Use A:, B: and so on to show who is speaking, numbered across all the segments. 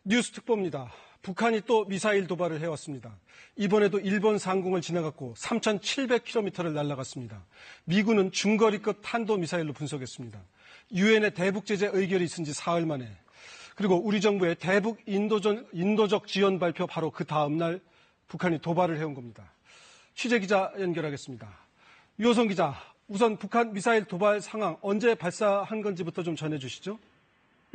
A: 뉴스 특보입니다. 북한이 또 미사일 도발을 해왔습니다. 이번에도 일본 상공을 지나갔고 3,700km를 날아갔습니다. 미군은 중거리급 탄도미사일로 분석했습니다. 유엔의 대북 제재 의결이 있은 지 사흘 만에, 그리고 우리 정부의 대북 인도적 지원 발표 바로 그 다음 날 북한이 도발을 해온 겁니다. 취재기자 연결하겠습니다. 유호성 기자, 우선 북한 미사일 도발 상황 언제 발사한 건지부터 좀 전해주시죠.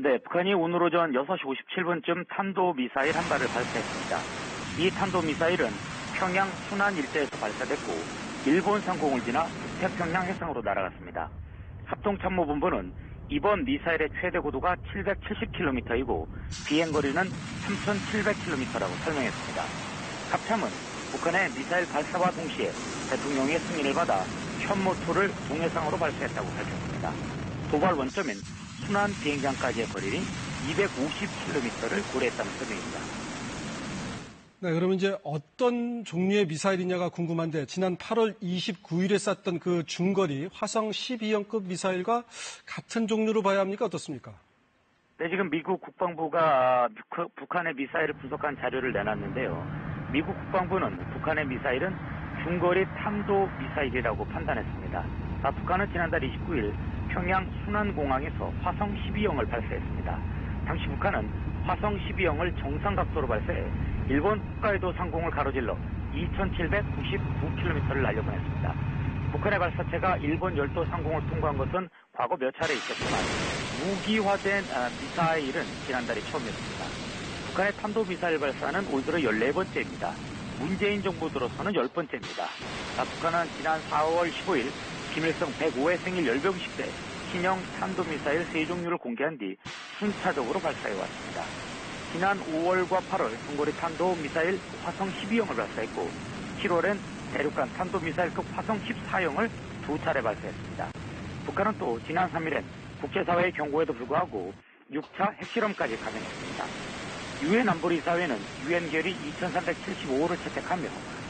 B: 네, 북한이 오늘 오전 6시 57분쯤 탄도미사일 한 발을 발사했습니다. 이 탄도미사일은 평양 순안 일대에서 발사됐고 일본 상공을 지나 북태평양 해상으로 날아갔습니다. 합동참모본부는 이번 미사일의 최대 고도가 770km이고 비행거리는 3,700km라고 설명했습니다. 합참은 북한의 미사일 발사와 동시에 대통령의 승인을 받아 현무2를 동해상으로 발사했다고 밝혔습니다. 도발 원점인 순안 비행장까지의 거리는 250km를 고려했다는 설명입니다.
A: 네, 그러면 이제 어떤 종류의 미사일이냐가 궁금한데, 지난 8월 29일에 쐈던 그 중거리 화성 12형급 미사일과 같은 종류로 봐야 합니까? 어떻습니까?
B: 네, 지금 미국 국방부가 북한의 미사일을 분석한 자료를 내놨는데요. 미국 국방부는 북한의 미사일은 중거리 탄도 미사일이라고 판단했습니다. 북한은 지난달 29일 평양 순안공항에서 화성 12형을 발사했습니다. 당시 북한은 화성 12형을 정상각도로 발사해 일본 홋카이도 상공을 가로질러 2,799km를 날려보냈습니다. 북한의 발사체가 일본 열도 상공을 통과한 것은 과거 몇 차례 있었지만 무기화된 미사일은 지난달이 처음이었습니다. 북한의 탄도미사일 발사는 올 들어 14번째입니다. 문재인 정부 들어서는 10번째입니다. 북한은 지난 4월 15일 김일성 105회 생일 열병식 때 신형 탄도미사일 3종류를 공개한 뒤 순차적으로 발사해왔습니다. 지난 5월과 8월 중거리 탄도미사일 화성 12형을 발사했고 7월엔 대륙간 탄도미사일급 화성 14형을 2차례 발사했습니다. 북한은 또 지난 3일엔 국제사회의 경고에도 불구하고 6차 핵실험까지 감행했습니다. 유엔 안보리사회는 유엔 결의 2375호를 채택하며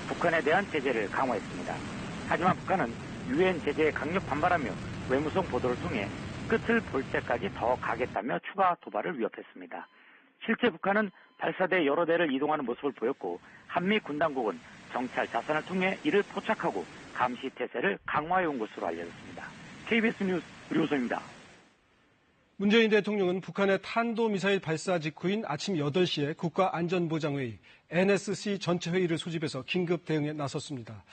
B: 북한에 대한 제재를 강화했습니다. 하지만 북한은 유엔 제재에 강력 반발하며 외무성 보도를 통해 끝을 볼 때까지 더 가겠다며 추가 도발을 위협했습니다. 실제 북한은 발사대 여러 대를 이동하는 모습을 보였고 한미 군당국은 정찰 자산을 통해 이를 포착하고 감시 태세를 강화해온 것으로 알려졌습니다. KBS 뉴스 류호성입니다.
A: 문재인 대통령은 북한의 탄도미사일 발사 직후인 아침 8시에 국가안전보장회의 NSC 전체회의를 소집해서 긴급 대응에 나섰습니다.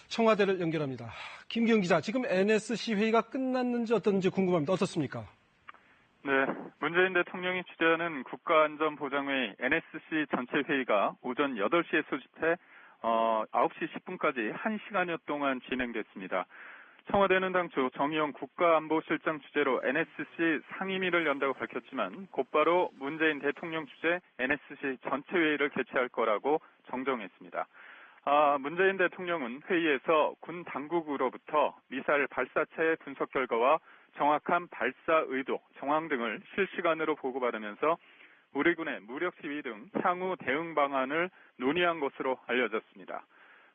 A: 청와대를 연결합니다. 김기훈 기자, 지금 NSC 회의가 끝났는지 어떤지 궁금합니다. 어떻습니까?
C: 네, 문재인 대통령이 주재하는 국가안전보장회의 NSC 전체회의가 오전 8시에 소집해 9시 10분까지 1시간여 동안 진행됐습니다. 청와대는 당초 정의용 국가안보실장 주재로 NSC 상임위를 연다고 밝혔지만 곧바로 문재인 대통령 주재 NSC 전체회의를 개최할 거라고 정정했습니다. 문재인 대통령은 회의에서 군 당국으로부터 미사일 발사체의 분석 결과와 정확한 발사 의도, 정황 등을 실시간으로 보고받으면서 우리 군의 무력 시위 등 향후 대응 방안을 논의한 것으로 알려졌습니다.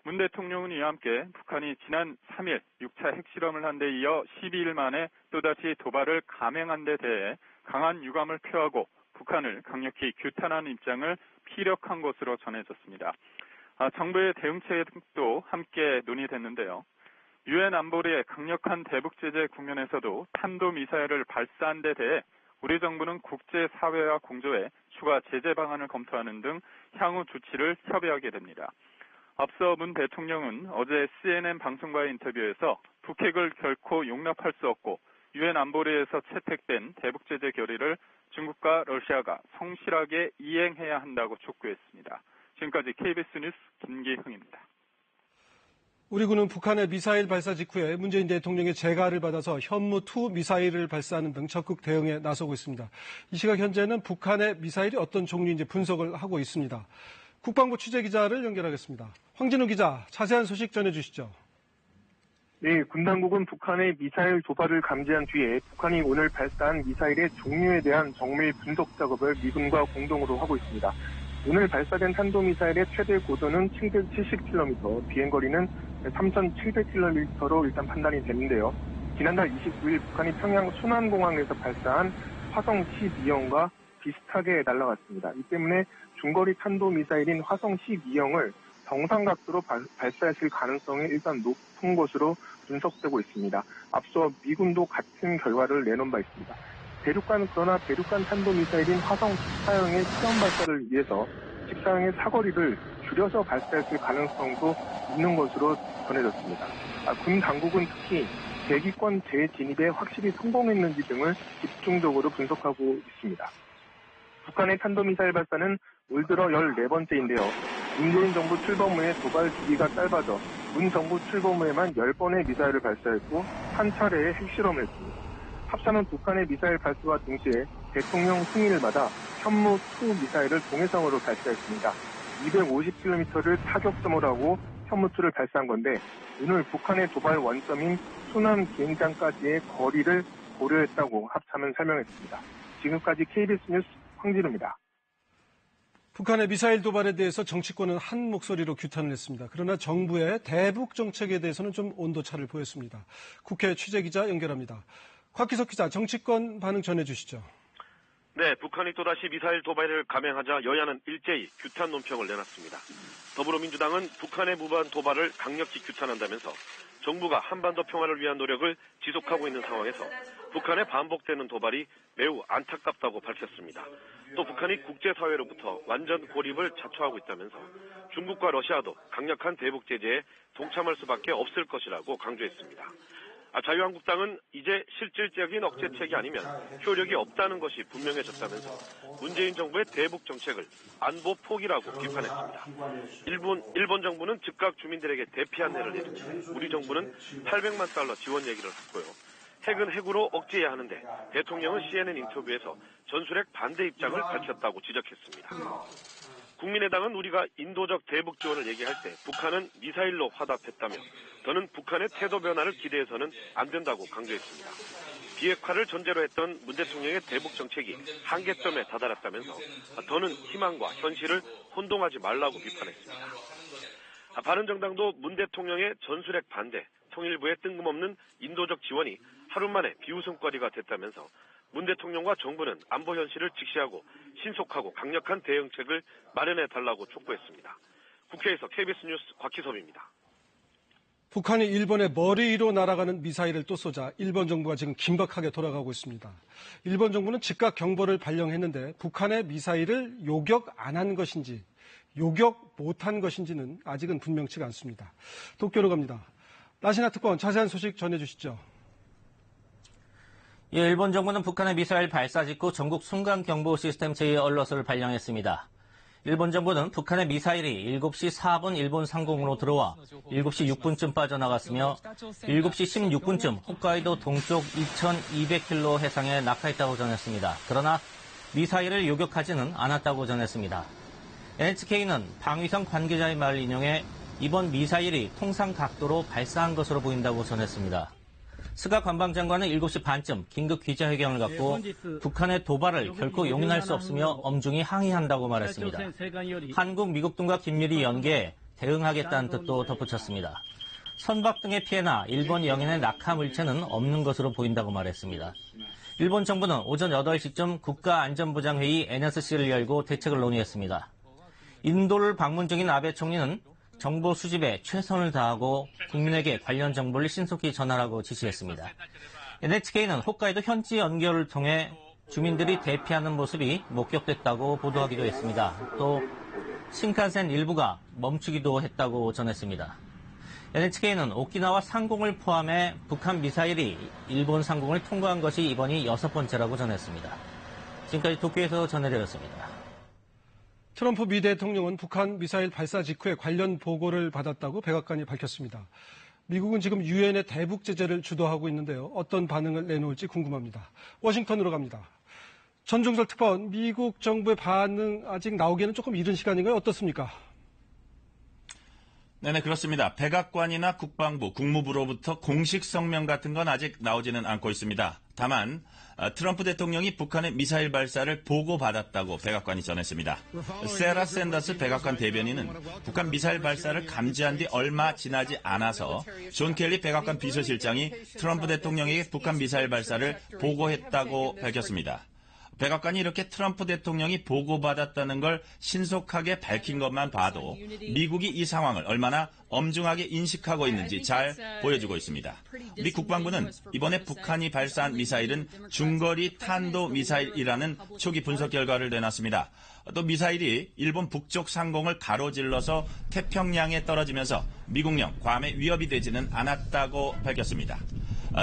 C: 문 대통령은 이와 함께 북한이 지난 3일 6차 핵실험을 한 데 이어 12일 만에 또다시 도발을 감행한 데 대해 강한 유감을 표하고 북한을 강력히 규탄하는 입장을 피력한 것으로 전해졌습니다. 정부의 대응책도 함께 논의됐는데요. 유엔 안보리의 강력한 대북 제재 국면에서도 탄도미사일을 발사한 데 대해 우리 정부는 국제사회와 공조해 추가 제재 방안을 검토하는 등 향후 조치를 협의하게 됩니다. 앞서 문 대통령은 어제 CNN 방송과의 인터뷰에서 북핵을 결코 용납할 수 없고 유엔 안보리에서 채택된 대북 제재 결의를 중국과 러시아가 성실하게 이행해야 한다고 촉구했습니다. 지금까지 KBS 뉴스 김기흥입니다.
A: 우리 군은 북한의 미사일 발사 직후에 문재인 대통령의 재가를 받아서 현무2 미사일을 발사하는 등 적극 대응에 나서고 있습니다. 이 시각 현재는 북한의 미사일이 어떤 종류인지 분석을 하고 있습니다. 국방부 취재기자를 연결하겠습니다. 황진우 기자, 자세한 소식 전해주시죠.
D: 네, 군 당국은 북한의 미사일 도발을 감지한 뒤에 북한이 오늘 발사한 미사일의 종류에 대한 정밀 분석 작업을 미군과 공동으로 하고 있습니다. 오늘 발사된 탄도미사일의 최대 고도는 770km, 비행거리는 3,700km로 일단 판단이 됐는데요. 지난달 29일 북한이 평양 순안공항에서 발사한 화성 12형과 비슷하게 날아갔습니다. 이 때문에 중거리 탄도미사일인 화성 12형을 정상 각도로 발사했을 가능성이 일단 높은 것으로 분석되고 있습니다. 앞서 미군도 같은 결과를 내놓은 바 있습니다. 그러나 대륙간 탄도미사일인 화성 14형의 시험 발사를 위해서 14형의 사거리를 줄여서 발사했을 가능성도 있는 것으로 전해졌습니다. 군 당국은 특히 대기권 재진입에 확실히 성공했는지 등을 집중적으로 분석하고 있습니다. 북한의 탄도미사일 발사는 올 들어 14번째인데요. 문재인 정부 출범 후에 도발 주기가 짧아져 문 정부 출범 후에만 10번의 미사일을 발사했고 한 차례의 핵실험을 했습니다. 합사는 북한의 미사일 발사와 동시에 대통령 승인을 받아 현무2 미사일을 동해상으로 발사했습니다. 250km를 타격점을 하고 현무2를 발사한 건데 오늘 북한의 도발 원점인 수남 비행장까지의 거리를 고려했다고 합참은 설명했습니다. 지금까지 KBS 뉴스 황진우입니다.
A: 북한의 미사일 도발에 대해서 정치권은 한 목소리로 규탄을 했습니다. 그러나 정부의 대북 정책에 대해서는 좀 온도차를 보였습니다. 국회 취재기자 연결합니다. 곽기석 기자, 정치권 반응 전해주시죠.
E: 네, 북한이 또다시 미사일 도발을 감행하자 여야는 일제히 규탄 논평을 내놨습니다. 더불어민주당은 북한의 무반 도발을 강력히 규탄한다면서 정부가 한반도 평화를 위한 노력을 지속하고 있는 상황에서 북한의 반복되는 도발이 매우 안타깝다고 밝혔습니다. 또 북한이 국제사회로부터 완전 고립을 자초하고 있다면서 중국과 러시아도 강력한 대북 제재에 동참할 수밖에 없을 것이라고 강조했습니다. 자유한국당은 이제 실질적인 억제책이 아니면 효력이 없다는 것이 분명해졌다면서 문재인 정부의 대북 정책을 안보 포기라고 비판했습니다. 일본 정부는 즉각 주민들에게 대피 안내를 내주며 우리 정부는 800만 달러 지원 얘기를 했고요. 핵은 핵으로 억제해야 하는데 대통령은 CNN 인터뷰에서 전술핵 반대 입장을 밝혔다고 지적했습니다. 국민의당은 우리가 인도적 대북 지원을 얘기할 때 북한은 미사일로 화답했다며 더는 북한의 태도 변화를 기대해서는 안 된다고 강조했습니다. 비핵화를 전제로 했던 문 대통령의 대북 정책이 한계점에 다다랐다면서 더는 희망과 현실을 혼동하지 말라고 비판했습니다. 바른정당도 문 대통령의 전술핵 반대, 통일부의 뜬금없는 인도적 지원이 하루 만에 비웃음거리가 됐다면서 문 대통령과 정부는 안보 현실을 직시하고 신속하고 강력한 대응책을 마련해달라고 촉구했습니다. 국회에서 KBS 뉴스 곽희섭입니다.
A: 북한이 일본의 머리 위로 날아가는 미사일을 또 쏘자 일본 정부가 지금 긴박하게 돌아가고 있습니다. 일본 정부는 즉각 경보를 발령했는데 북한의 미사일을 요격 안 한 것인지 요격 못한 것인지는 아직은 분명치가 않습니다. 도쿄로 갑니다. 나시나 특파원 자세한 소식 전해주시죠.
F: 예, 일본 정부는 북한의 미사일 발사 직후 전국 순간경보 시스템 제2얼럿을 발령했습니다. 일본 정부는 북한의 미사일이 7시 4분 일본 상공으로 들어와 7시 6분쯤 빠져나갔으며 7시 16분쯤 홋카이도 동쪽 2200km 해상에 낙하했다고 전했습니다. 그러나 미사일을 요격하지는 않았다고 전했습니다. NHK는 방위성 관계자의 말을 인용해 이번 미사일이 통상 각도로 발사한 것으로 보인다고 전했습니다. 스가 관방장관은 7시 반쯤 긴급 기자회견을 갖고 북한의 도발을 결코 용인할 수 없으며 엄중히 항의한다고 말했습니다. 한국, 미국 등과 긴밀히 연계해 대응하겠다는 뜻도 덧붙였습니다. 선박 등의 피해나 일본 영인의 낙하 물체는 없는 것으로 보인다고 말했습니다. 일본 정부는 오전 8시쯤 국가안전보장회의 NSC를 열고 대책을 논의했습니다. 인도를 방문 중인 아베 총리는 정보 수집에 최선을 다하고 국민에게 관련 정보를 신속히 전하라고 지시했습니다. NHK는 홋카이도 현지 연결을 통해 주민들이 대피하는 모습이 목격됐다고 보도하기도 했습니다. 또 신칸센 일부가 멈추기도 했다고 전했습니다. NHK는 오키나와 상공을 포함해 북한 미사일이 일본 상공을 통과한 것이 이번이 6번째라고 전했습니다. 지금까지 도쿄에서 전해드렸습니다.
A: 트럼프 미 대통령은 북한 미사일 발사 직후에 관련 보고를 받았다고 백악관이 밝혔습니다. 미국은 지금 유엔의 대북 제재를 주도하고 있는데요. 어떤 반응을 내놓을지 궁금합니다. 워싱턴으로 갑니다. 전종설 특파원, 미국 정부의 반응 아직 나오기에는 조금 이른 시간인가요? 어떻습니까?
G: 네네, 그렇습니다. 백악관이나 국방부, 국무부로부터 공식 성명 같은 건 아직 나오지는 않고 있습니다. 다만 트럼프 대통령이 북한의 미사일 발사를 보고받았다고 백악관이 전했습니다. 세라 샌더스 백악관 대변인은 북한 미사일 발사를 감지한 뒤 얼마 지나지 않아서 존 켈리 백악관 비서실장이 트럼프 대통령에게 북한 미사일 발사를 보고했다고 밝혔습니다. 백악관이 이렇게 트럼프 대통령이 보고받았다는 걸 신속하게 밝힌 것만 봐도 미국이 이 상황을 얼마나 엄중하게 인식하고 있는지 잘 보여주고 있습니다. 미 국방부는 이번에 북한이 발사한 미사일은 중거리 탄도 미사일이라는 초기 분석 결과를 내놨습니다. 또 미사일이 일본 북쪽 상공을 가로질러서 태평양에 떨어지면서 미국령 괌에 위협이 되지는 않았다고 밝혔습니다.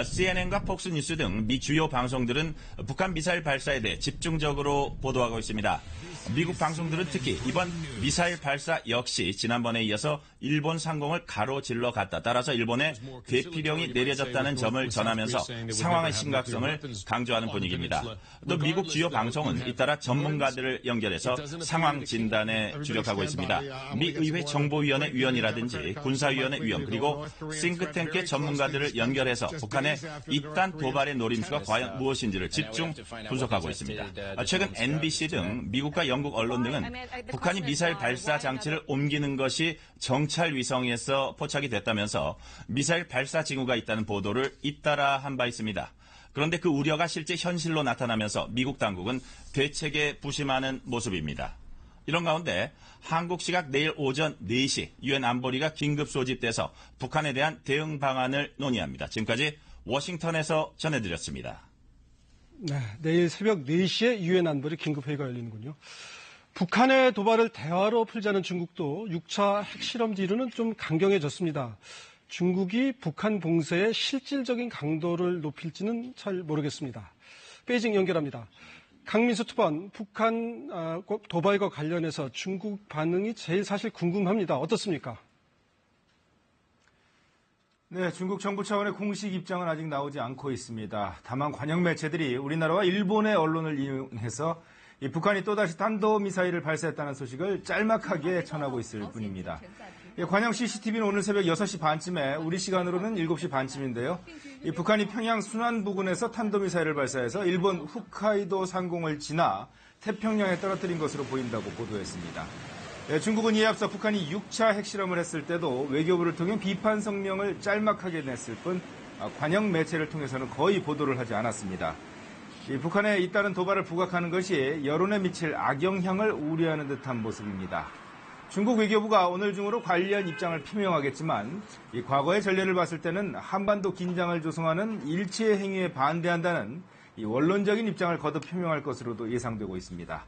G: CNN과 폭스뉴스 등 미 주요 방송들은 북한 미사일 발사에 대해 집중적으로 보도하고 있습니다. 미국 방송들은 특히 이번 미사일 발사 역시 지난번에 이어서 일본 상공을 가로질러 갔다. 따라서 일본에 대피령이 내려졌다는 점을 전하면서 상황의 심각성을 강조하는 분위기입니다. 또 미국 주요 방송은 잇따라 전문가들을 연결해서 상황 진단에 주력하고 있습니다. 미 의회 정보위원회 위원이라든지 군사위원회 위원 그리고 싱크탱크의 전문가들을 연결해서 북한의 이딴 도발의 노림수가 과연 무엇인지를 집중 분석하고 있습니다. 최근 NBC 등 미국과 영국 언론 등은 북한이 미사일 발사 장치를 옮기는 것이 정찰 위성에서 포착이 됐다면서 미사일 발사 징후가 있다는 보도를 잇따라 한 바 있습니다. 그런데 그 우려가 실제 현실로 나타나면서 미국 당국은 대책에 부심하는 모습입니다. 이런 가운데 한국 시각 내일 오전 4시 유엔 안보리가 긴급 소집돼서 북한에 대한 대응 방안을 논의합니다. 지금까지 워싱턴에서 전해드렸습니다.
A: 네, 내일 새벽 4시에 유엔 안보리 긴급회의가 열리는군요. 북한의 도발을 대화로 풀자는 중국도 6차 핵실험 뒤로는 좀 강경해졌습니다. 중국이 북한 봉쇄의 실질적인 강도를 높일지는 잘 모르겠습니다. 베이징 연결합니다. 강민수 특파원, 북한 도발과 관련해서 중국 반응이 제일 사실 궁금합니다. 어떻습니까?
H: 네, 중국 정부 차원의 공식 입장은 아직 나오지 않고 있습니다. 다만 관영 매체들이 우리나라와 일본의 언론을 이용해서 이 북한이 또다시 탄도미사일을 발사했다는 소식을 짤막하게 전하고 있을 뿐입니다. 관영 CCTV는 오늘 새벽 6시 반쯤에 우리 시간으로는 7시 반쯤인데요. 이 북한이 평양 순안 부근에서 탄도미사일을 발사해서 일본 홋카이도 상공을 지나 태평양에 떨어뜨린 것으로 보인다고 보도했습니다. 중국은 이에 앞서 북한이 6차 핵실험을 했을 때도 외교부를 통해 비판 성명을 짤막하게 냈을 뿐 관영 매체를 통해서는 거의 보도를 하지 않았습니다. 북한의 잇따른 도발을 부각하는 것이 여론에 미칠 악영향을 우려하는 듯한 모습입니다. 중국 외교부가 오늘 중으로 관련 입장을 표명하겠지만 이 과거의 전례를 봤을 때는 한반도 긴장을 조성하는 일체의 행위에 반대한다는 이 원론적인 입장을 거듭 표명할 것으로도 예상되고 있습니다.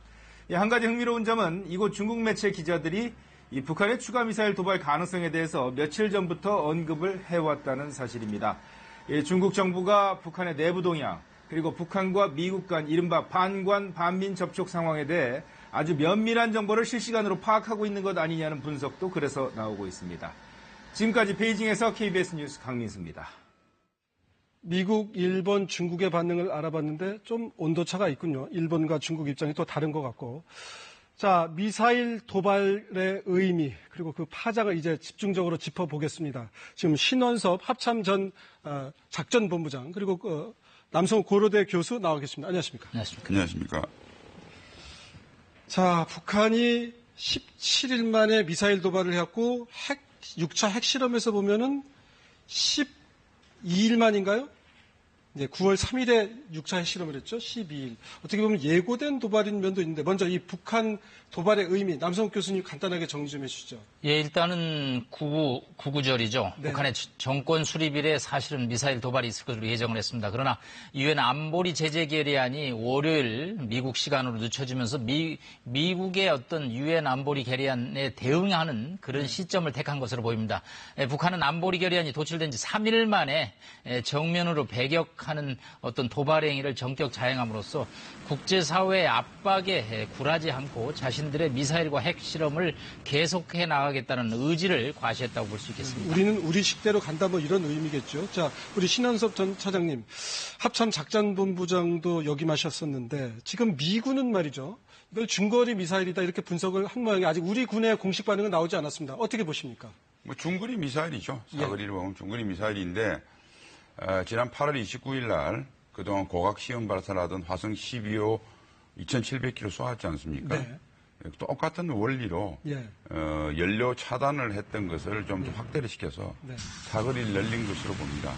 H: 한 가지 흥미로운 점은 이곳 중국 매체 기자들이 이 북한의 추가 미사일 도발 가능성에 대해서 며칠 전부터 언급을 해왔다는 사실입니다. 중국 정부가 북한의 내부 동향 그리고 북한과 미국 간 이른바 반관 반민 접촉 상황에 대해 아주 면밀한 정보를 실시간으로 파악하고 있는 것 아니냐는 분석도 그래서 나오고 있습니다. 지금까지 베이징에서 KBS 뉴스 강민수입니다.
A: 미국, 일본, 중국의 반응을 알아봤는데 좀 온도차가 있군요. 일본과 중국 입장이 또 다른 것 같고. 자, 미사일 도발의 의미 그리고 그 파장을 이제 집중적으로 짚어보겠습니다. 지금 신원섭 합참 전 작전본부장 그리고 남성우 고려대 교수 나와 계십니다. 안녕하십니까?
I: 안녕하십니까?
A: 자, 북한이 17일 만에 미사일 도발을 해왔고 6차 핵실험에서 보면은 12일 만인가요? 네, 9월 3일에 6차 핵실험을 했죠. 12일. 어떻게 보면 예고된 도발인 면도 있는데 먼저 이 북한 도발의 의미 남성욱 교수님 간단하게 정리 좀 해주시죠.
J: 예, 일단은 구구절이죠. 네. 북한의 정권 수립일에 사실은 미사일 도발이 있을 것으로 예정을 했습니다. 그러나 유엔 안보리 제재 결의안이 월요일 미국 시간으로 늦춰지면서 미국의 어떤 유엔 안보리 결의안에 대응하는 그런 시점을 택한 것으로 보입니다. 북한은 안보리 결의안이 도출된 지 3일 만에 정면으로 배격하는 어떤 도발 행위를 전격 자행함으로써 국제사회의 압박에 굴하지 않고 자신들의 미사일과 핵실험을 계속해 나가겠다는 의지를 과시했다고 볼 수 있겠습니다.
A: 우리는 우리 식대로 간다 뭐 이런 의미겠죠. 자, 우리 신원섭 전 차장님, 합참 작전본부장도 역임하셨었는데 지금 미군은 말이죠. 이걸 중거리 미사일이다 이렇게 분석을 한 모양이 아직 우리 군의 공식 반응은 나오지 않았습니다. 어떻게 보십니까?
I: 뭐 중거리 미사일이죠. 사거리를 보면 중거리 미사일인데 지난 8월 29일 날 그동안 고각 시험 발사를 하던 화성 12호 2,700km 쏘았지 않습니까? 네. 똑같은 원리로 연료 차단을 했던 것을 좀 확대를 시켜서 사거리를 늘린 것으로 봅니다.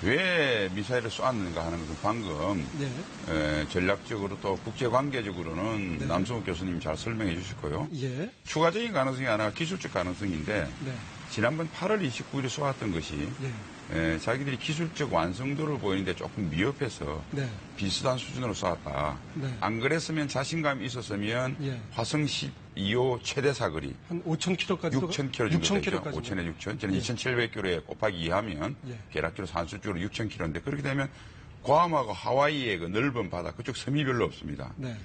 I: 왜 미사일을 쏘았는가 하는 것은 방금
A: 네.
I: 전략적으로 또 국제관계적으로는
A: 네.
I: 남성욱 교수님이 잘 설명해 주실 거예요.
A: 예.
I: 추가적인 가능성이 하나가 기술적 가능성인데
A: 네.
I: 지난번 8월 29일에 쏘았던 것이 자기들이 기술적 완성도를 보이는데 조금 미흡해서
A: 네.
I: 비슷한 수준으로 쏘았다.
A: 네.
I: 안 그랬으면 자신감이 있었으면
A: 예.
I: 화성 12호 최대 사거리
A: 한 5,000km까지
I: 6,000km 정도
A: 6,000km
I: 되죠.
A: 까지.
I: 5,000에 6,000. 저는
A: 예.
I: 2,700km에 곱하기 2하면
A: 예.
I: 계략적으로 산술적으로 6,000km인데 그렇게 되면 괌하고 하와이의 그 넓은 바다 그쪽 섬이 별로 없습니다.
A: 네.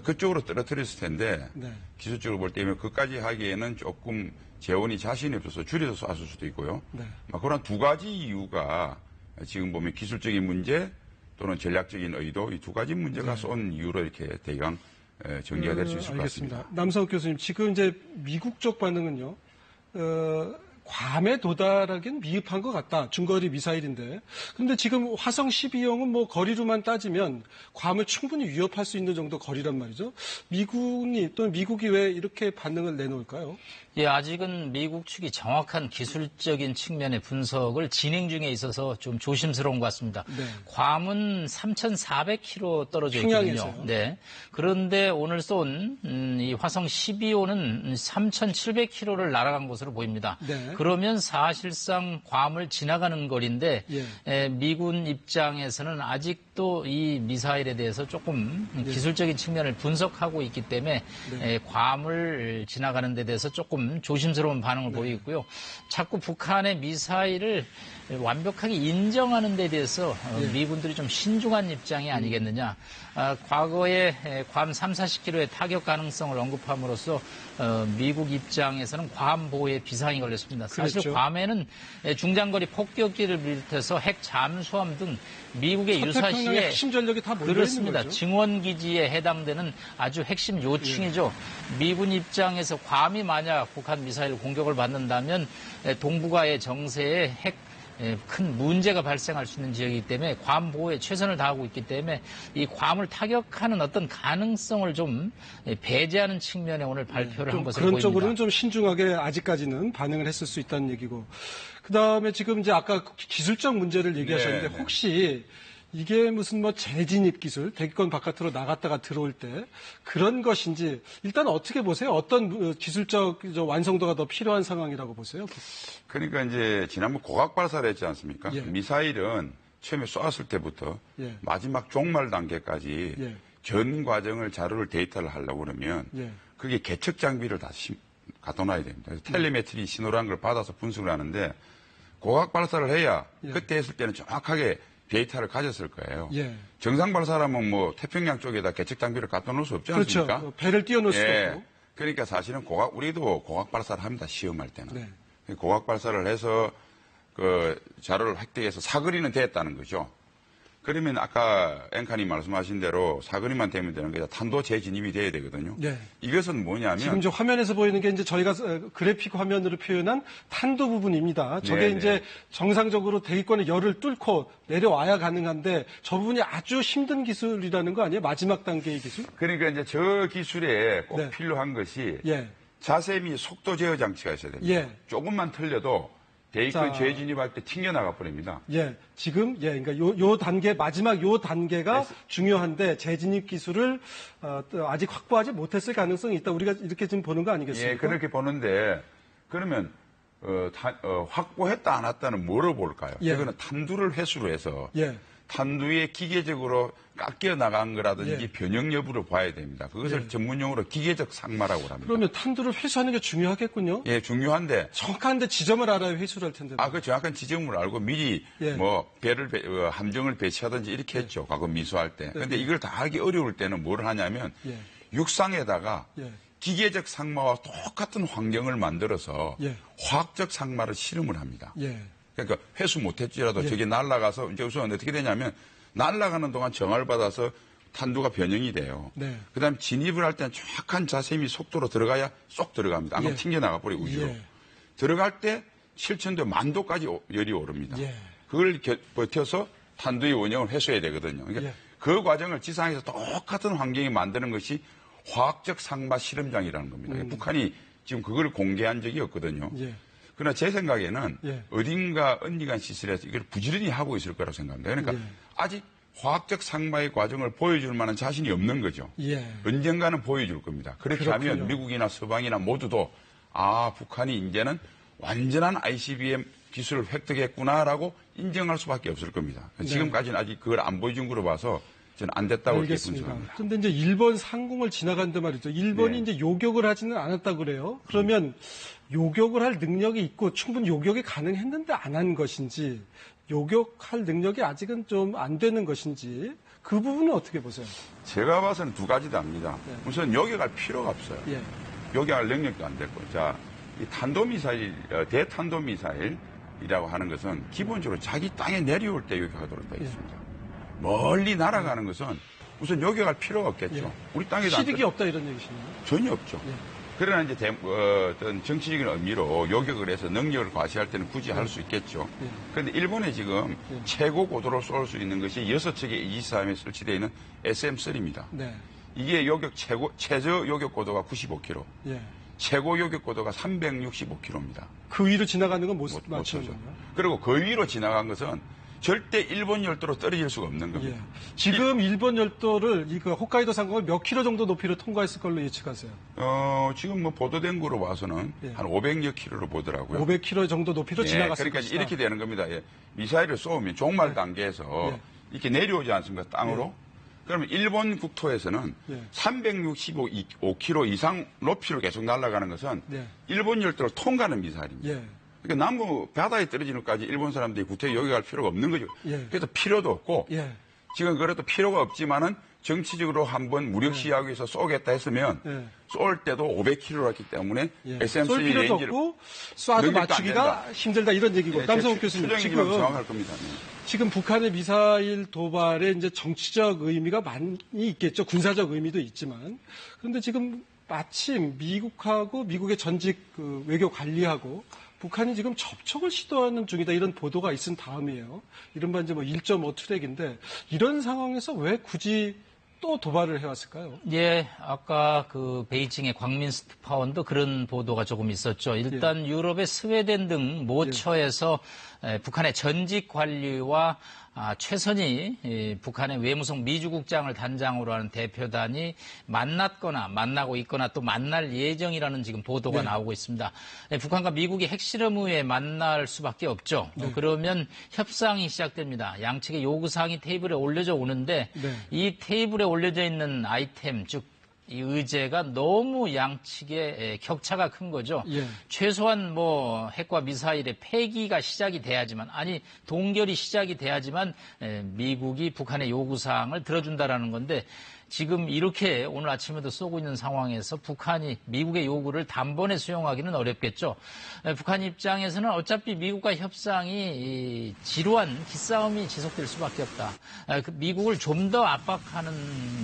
I: 그쪽으로 떨어뜨렸을 텐데
A: 네.
I: 기술적으로 볼 때면 그까지 하기에는 조금 재원이 자신이 없어서 줄여서 쐈을 수도 있고요.
A: 네.
I: 그런 두 가지 이유가 지금 보면 기술적인 문제 또는 전략적인 의도 이 두 가지 문제가 쏜 이유로 이렇게 대강 전개가 될 수 있을 것
A: 알겠습니다.
I: 같습니다.
A: 남성욱 교수님, 지금 이제 미국 쪽 반응은요, 괌에 도달하긴 미흡한 것 같다. 중거리 미사일인데. 그런데 지금 화성 12형은 뭐 거리로만 따지면 괌을 충분히 위협할 수 있는 정도 거리란 말이죠. 미국이 왜 이렇게 반응을 내놓을까요?
J: 예, 아직은 미국 측이 정확한 기술적인 측면의 분석을 진행 중에 있어서 좀 조심스러운 것 같습니다.
A: 네.
J: 괌은 3,400km 떨어져
A: 평양에서요?
J: 있거든요. 네. 그런데 오늘 쏜 이 화성 12호는 3,700km를 날아간 것으로 보입니다.
A: 네.
J: 그러면 사실상 괌을 지나가는 거리인데 미군 입장에서는 아직도 이 미사일에 대해서 조금 기술적인 측면을 분석하고 있기 때문에 괌을 지나가는 데 대해서 조금 조심스러운 반응을 보이고요. 자꾸 북한의 미사일을 완벽하게 인정하는 데 대해서 미군들이 좀 신중한 입장이 아니겠느냐. 과거에 괌 3, 40km의 타격 가능성을 언급함으로써 미국 입장에서는 괌 보호에 비상이 걸렸습니다. 사실
A: 그렇죠.
J: 괌에는 중장거리 폭격기를 비롯해서 핵 잠수함 등 미국의
A: 서태평양의
J: 유사시에
A: 핵심 전력이 다 몰려 있는
J: 그렇습니다.
A: 거죠.
J: 증원기지에 해당되는 아주 핵심 요충이죠. 미군 입장에서 괌이 만약 북한 미사일 공격을 받는다면 동북아의 정세에 큰 문제가 발생할 수 있는 지역이기 때문에 괌 보호에 최선을 다하고 있기 때문에 이 괌을 타격하는 어떤 가능성을 좀 배제하는 측면에 오늘 발표를 한 것으로
A: 그런
J: 보입니다.
A: 쪽으로는 좀 신중하게 아직까지는 반응을 했을 수 있다는 얘기고. 그다음에 지금 이제 아까 기술적 문제를 얘기하셨는데 혹시 이게 무슨 뭐 재진입 기술, 대기권 바깥으로 나갔다가 들어올 때 그런 것인지 일단 어떻게 보세요? 어떤 기술적 완성도가 더 필요한 상황이라고 보세요?
I: 그러니까 이제 지난번 고각 발사를 했지 않습니까? 미사일은 처음에 쏘았을 때부터 마지막 종말 단계까지 전 과정을 자료를 데이터를 하려고 그러면 그게 개척 장비를 다 갖다 놔야 됩니다. 그래서 텔레메트리 신호라는 걸 받아서 분석을 하는데 고각 발사를 해야 그때 했을 때는 정확하게 데이터를 가졌을 거예요. 정상 발사라면 뭐 태평양 쪽에다 개척 장비를 갖다 놓을 수 없지 않습니까?
A: 그렇죠. 배를 띄워놓을 수도 없고.
I: 그러니까 사실은 우리도 고각 발사를 합니다. 시험할 때는. 고각 발사를 해서 그 자료를 획득해서 사거리는 됐다는 거죠. 그러면 아까 앵카님 말씀하신 대로 사거리만 되면 되는 게 탄도 재진입이 돼야 되거든요. 이것은 뭐냐면
A: 지금 저 화면에서 보이는 게 이제 저희가 그래픽 화면으로 표현한 탄도 부분입니다. 저게 이제 정상적으로 대기권의 열을 뚫고 내려와야 가능한데 저 부분이 아주 힘든 기술이라는 거 아니에요? 마지막 단계의 기술?
I: 그러니까 이제 저 기술에 꼭 필요한 것이 자세 및 속도 제어 장치가 있어야 됩니다. 조금만 틀려도 대기권 재진입할 때 튕겨나가 버립니다.
A: 지금, 그러니까 요 단계, 마지막 요 단계가 중요한데 재진입 기술을 아직 확보하지 못했을 가능성이 있다. 우리가 이렇게 지금 보는 거 아니겠습니까?
I: 그렇게 보는데, 그러면, 확보했다 안 했다는 뭐로 볼까요? 그거는 탄두를 회수로 해서, 탄두에 기계적으로 깎여 나간 거라든지 변형 여부를 봐야 됩니다. 그것을 전문용어로 기계적 상마라고 합니다.
A: 그러면 탄두를 회수하는 게 중요하겠군요.
I: 중요한데
A: 정확한데 지점을 알아야 회수를 할 텐데.
I: 그 정확한 지점을 알고 미리 뭐 함정을 배치하든지 이렇게 했죠. 과거 미수할 때. 근데 이걸 다 하기 어려울 때는 뭘 하냐면 육상에다가 기계적 상마와 똑같은 환경을 만들어서 화학적 상마를 실험을 합니다. 그러니까 회수 못했지라도 저게 날아가서 이제 우선 어떻게 되냐면 날아가는 동안 정화를 받아서 탄두가 변형이 돼요. 그다음에 진입을 할 때는 정확한 자세 및 속도로 들어가야 쏙 들어갑니다. 안 그러면 튕겨나가 버리고 우주로. 들어갈 때 7,000도 10,000도까지 열이 오릅니다. 그걸 버텨서 탄두의 원형을 회수해야 되거든요. 그러니까 그 과정을 지상에서 똑같은 환경에 만드는 것이 화학적 상마 실험장이라는 겁니다. 북한이 지금 그걸 공개한 적이 없거든요. 그러나 제 생각에는
A: 예.
I: 어딘가 언니간 시설에서 이걸 부지런히 하고 있을 거라고 생각합니다. 그러니까
A: 예.
I: 아직 화학적 상마의 과정을 보여줄 만한 자신이 없는 거죠.
A: 예.
I: 언젠가는 보여줄 겁니다. 그렇게
A: 그렇군요.
I: 하면 미국이나 서방이나 모두도 북한이 이제는 완전한 ICBM 기술을 획득했구나라고 인정할 수밖에 없을 겁니다.
A: 네.
I: 지금까지는 아직 그걸 안 보여준 거로 봐서 저는 안 됐다고 이렇게
A: 알겠습니다.
I: 분석합니다.
A: 그런데 이제 일본 상공을 지나간데 말이죠. 일본이
I: 네.
A: 이제 요격을 하지는 않았다 그래요. 그러면 요격을 할 능력이 있고 충분히 요격이 가능했는데 안 한 것인지, 요격할 능력이 아직은 좀 안 되는 것인지, 그 부분은 어떻게 보세요?
I: 제가 봐서는 두 가지 답니다.
A: 네.
I: 우선 요격할 필요가 없어요.
A: 예.
I: 요격할 능력도 안 됐고. 자, 이 탄도미사일, 대탄도미사일이라고 하는 것은 기본적으로 자기 땅에 내려올 때 요격하도록 되어 있습니다. 멀리 날아가는 것은 우선 요격할 필요가 없겠죠.
A: 예.
I: 우리 땅에도
A: 실익이 없다 이런 얘기시네요.
I: 전혀 없죠.
A: 예.
I: 그러나 이제 어떤 정치적인 의미로 요격을 해서 능력을 과시할 때는 굳이 할 수 있겠죠.
A: 예.
I: 그런데 일본에 지금
A: 예.
I: 최고 고도로 쏠 수 있는 것이 6척의 이지스함에 설치되어 있는 SM-3입니다.
A: 네.
I: 이게 최저 요격 고도가 95km,
A: 예.
I: 최고 요격 고도가 365km입니다.
A: 그 위로 지나가는 건 못
I: 못
A: 맞추는
I: 쳐죠.
A: 건가요?
I: 그리고 그 위로 지나간 것은 절대 일본 열도로 떨어질 수가 없는 겁니다.
A: 예. 지금 일본 열도를 이거 홋카이도 상공을 몇 킬로 정도 높이로 통과했을 걸로 예측하세요?
I: 지금 뭐 보도된 거로 봐서는
A: 예.
I: 한 500여 킬로로 보더라고요.
A: 500킬로 정도 높이로 지나갔을
I: 그러니까
A: 것이다.
I: 이렇게 되는 겁니다. 예. 미사일을 쏘면 종말 단계에서
A: 예.
I: 이렇게 내려오지 않습니까? 땅으로. 그러면 일본 국토에서는
A: 예.
I: 365km 이상 높이로 계속 날아가는 것은
A: 예.
I: 일본 열도를 통과하는 미사일입니다.
A: 예.
I: 그러니까 남부 바다에 떨어지는 것까지 일본 사람들이 구태에 요격할 필요가 없는 거죠.
A: 예.
I: 그래서 필요도 없고
A: 예.
I: 지금 그래도 필요가 없지만은 정치적으로 한번 무력 시하기 위해서 쏘겠다 했으면
A: 예.
I: 쏠 때도 500km였기 때문에
A: 예.
I: SM3
A: 쏠 필요도
I: 레인지를
A: 없고 쏴도
I: 능력도 안
A: 맞추기가
I: 된다.
A: 힘들다 이런 얘기고. 남성욱 교수님
I: 추정이지만
A: 지금
I: 정확할 겁니다. 네.
A: 지금 북한의 미사일 도발에 이제 정치적 의미가 많이 있겠죠. 군사적 의미도 있지만. 그런데 지금 마침 미국하고 미국의 전직 그 외교 관리하고 북한이 지금 접촉을 시도하는 중이다 이런 보도가 있은 다음이에요. 이른바 이제 뭐 1.5 트랙인데 이런 상황에서 왜 굳이 또 도발을 해왔을까요?
J: 예, 아까 그 베이징의 광민스트 파원도 그런 보도가 조금 있었죠. 일단 유럽의 스웨덴 등 모처에서 북한의 전직 관리와 최선희 북한의 외무성 미주국장을 단장으로 하는 대표단이 만났거나 만나고 있거나 또 만날 예정이라는 지금 보도가 나오고 있습니다. 북한과 미국이 핵실험 후에 만날 수밖에 없죠. 그러면 협상이 시작됩니다. 양측의 요구사항이 테이블에 올려져 오는데 이 테이블에 올려져 있는 아이템, 즉 이 의제가 너무 양측의 격차가 큰 거죠.
A: 예.
J: 최소한 뭐 핵과 미사일의 폐기가 시작이 돼야지만, 아니 동결이 시작이 돼야지만 미국이 북한의 요구사항을 들어준다라는 건데 지금 이렇게 오늘 아침에도 쏘고 있는 상황에서 북한이 미국의 요구를 단번에 수용하기는 어렵겠죠. 북한 입장에서는 어차피 미국과 협상이 지루한 기싸움이 지속될 수밖에 없다. 미국을 좀 더 압박하는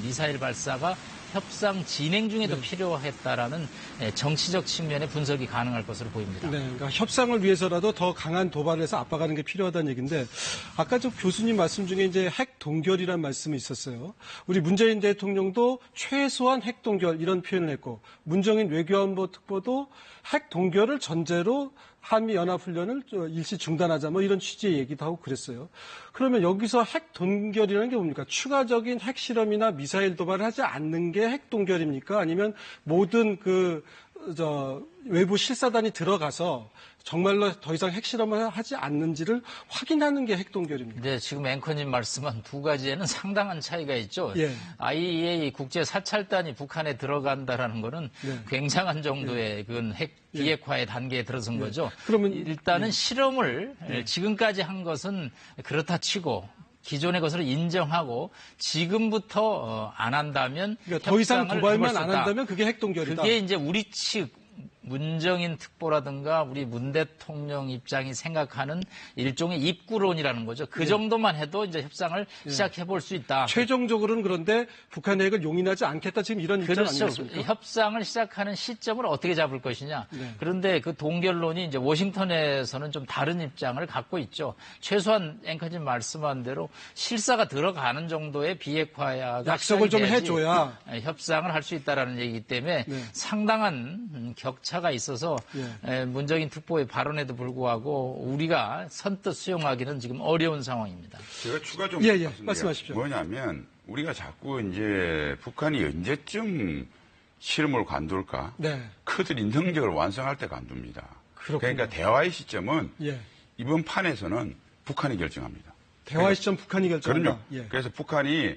J: 미사일 발사가 협상 진행 중에도 필요했다라는 정치적 측면의 분석이 가능할 것으로 보입니다.
A: 네, 그러니까 협상을 위해서라도 더 강한 도발을 해서 압박하는 게 필요하다는 얘기인데 아까 저 교수님 말씀 중에 이제 핵 동결이라는 말씀이 있었어요. 우리 문재인 대통령도 최소한 핵 동결 이런 표현을 했고 문정인 외교안보 특보도 핵 동결을 전제로 한미 연합훈련을 일시 중단하자 뭐 이런 취지의 얘기도 하고 그랬어요. 그러면 여기서 핵 동결이라는 게 뭡니까? 추가적인 핵실험이나 미사일 도발을 하지 않는 게 핵 동결입니까? 아니면 모든 외부 실사단이 들어가서 정말로 더 이상 핵실험을 하지 않는지를 확인하는 게 핵동결입니다.
J: 네, 지금 앵커님 말씀한 두 가지에는 상당한 차이가 있죠.
A: 예.
J: IAEA 국제 사찰단이 북한에 들어간다라는 거는 굉장한 정도의 그건 핵 비핵화의 단계에 들어선 거죠.
A: 그러면
J: 일단은 실험을 지금까지 한 것은 그렇다 치고 기존의 것을 인정하고 지금부터 안 한다면
A: 그러니까 더 이상
J: 협상을
A: 도발만
J: 해볼 수
A: 안
J: 있다.
A: 한다면 그게 핵동결이다.
J: 그게 이제 우리 측 문정인 특보라든가 우리 문 대통령 입장이 생각하는 일종의 입구론이라는 거죠. 그 정도만 해도 이제 협상을 시작해 볼 수 있다.
A: 최종적으로는 그런데 북한 핵을 용인하지 않겠다 지금 이런 입장
J: 그렇죠.
A: 아니겠습니까?
J: 협상을 시작하는 시점을 어떻게 잡을 것이냐. 그런데 그 동결론이 이제 워싱턴에서는 좀 다른 입장을 갖고 있죠. 최소한 앵커님 말씀한 대로 실사가 들어가는 정도의 비핵화가
A: 약속을 좀
J: 시작이
A: 해줘야
J: 협상을 할 수 있다라는 얘기이기 때문에 상당한 격차 격차가 있어서 문정인 특보의 발언에도 불구하고 우리가 선뜻 수용하기는 지금 어려운 상황입니다.
I: 제가 추가 좀
A: 말씀하십시오.
I: 뭐냐면 우리가 자꾸 이제 북한이 언제쯤 실험을 관둘까? 그들이 능력을 완성할 때 관둡니다. 그러니까 대화의 시점은 이번 판에서는 북한이 결정합니다.
A: 대화의 시점 북한이 결정한다.
I: 그럼요. 그래서 북한이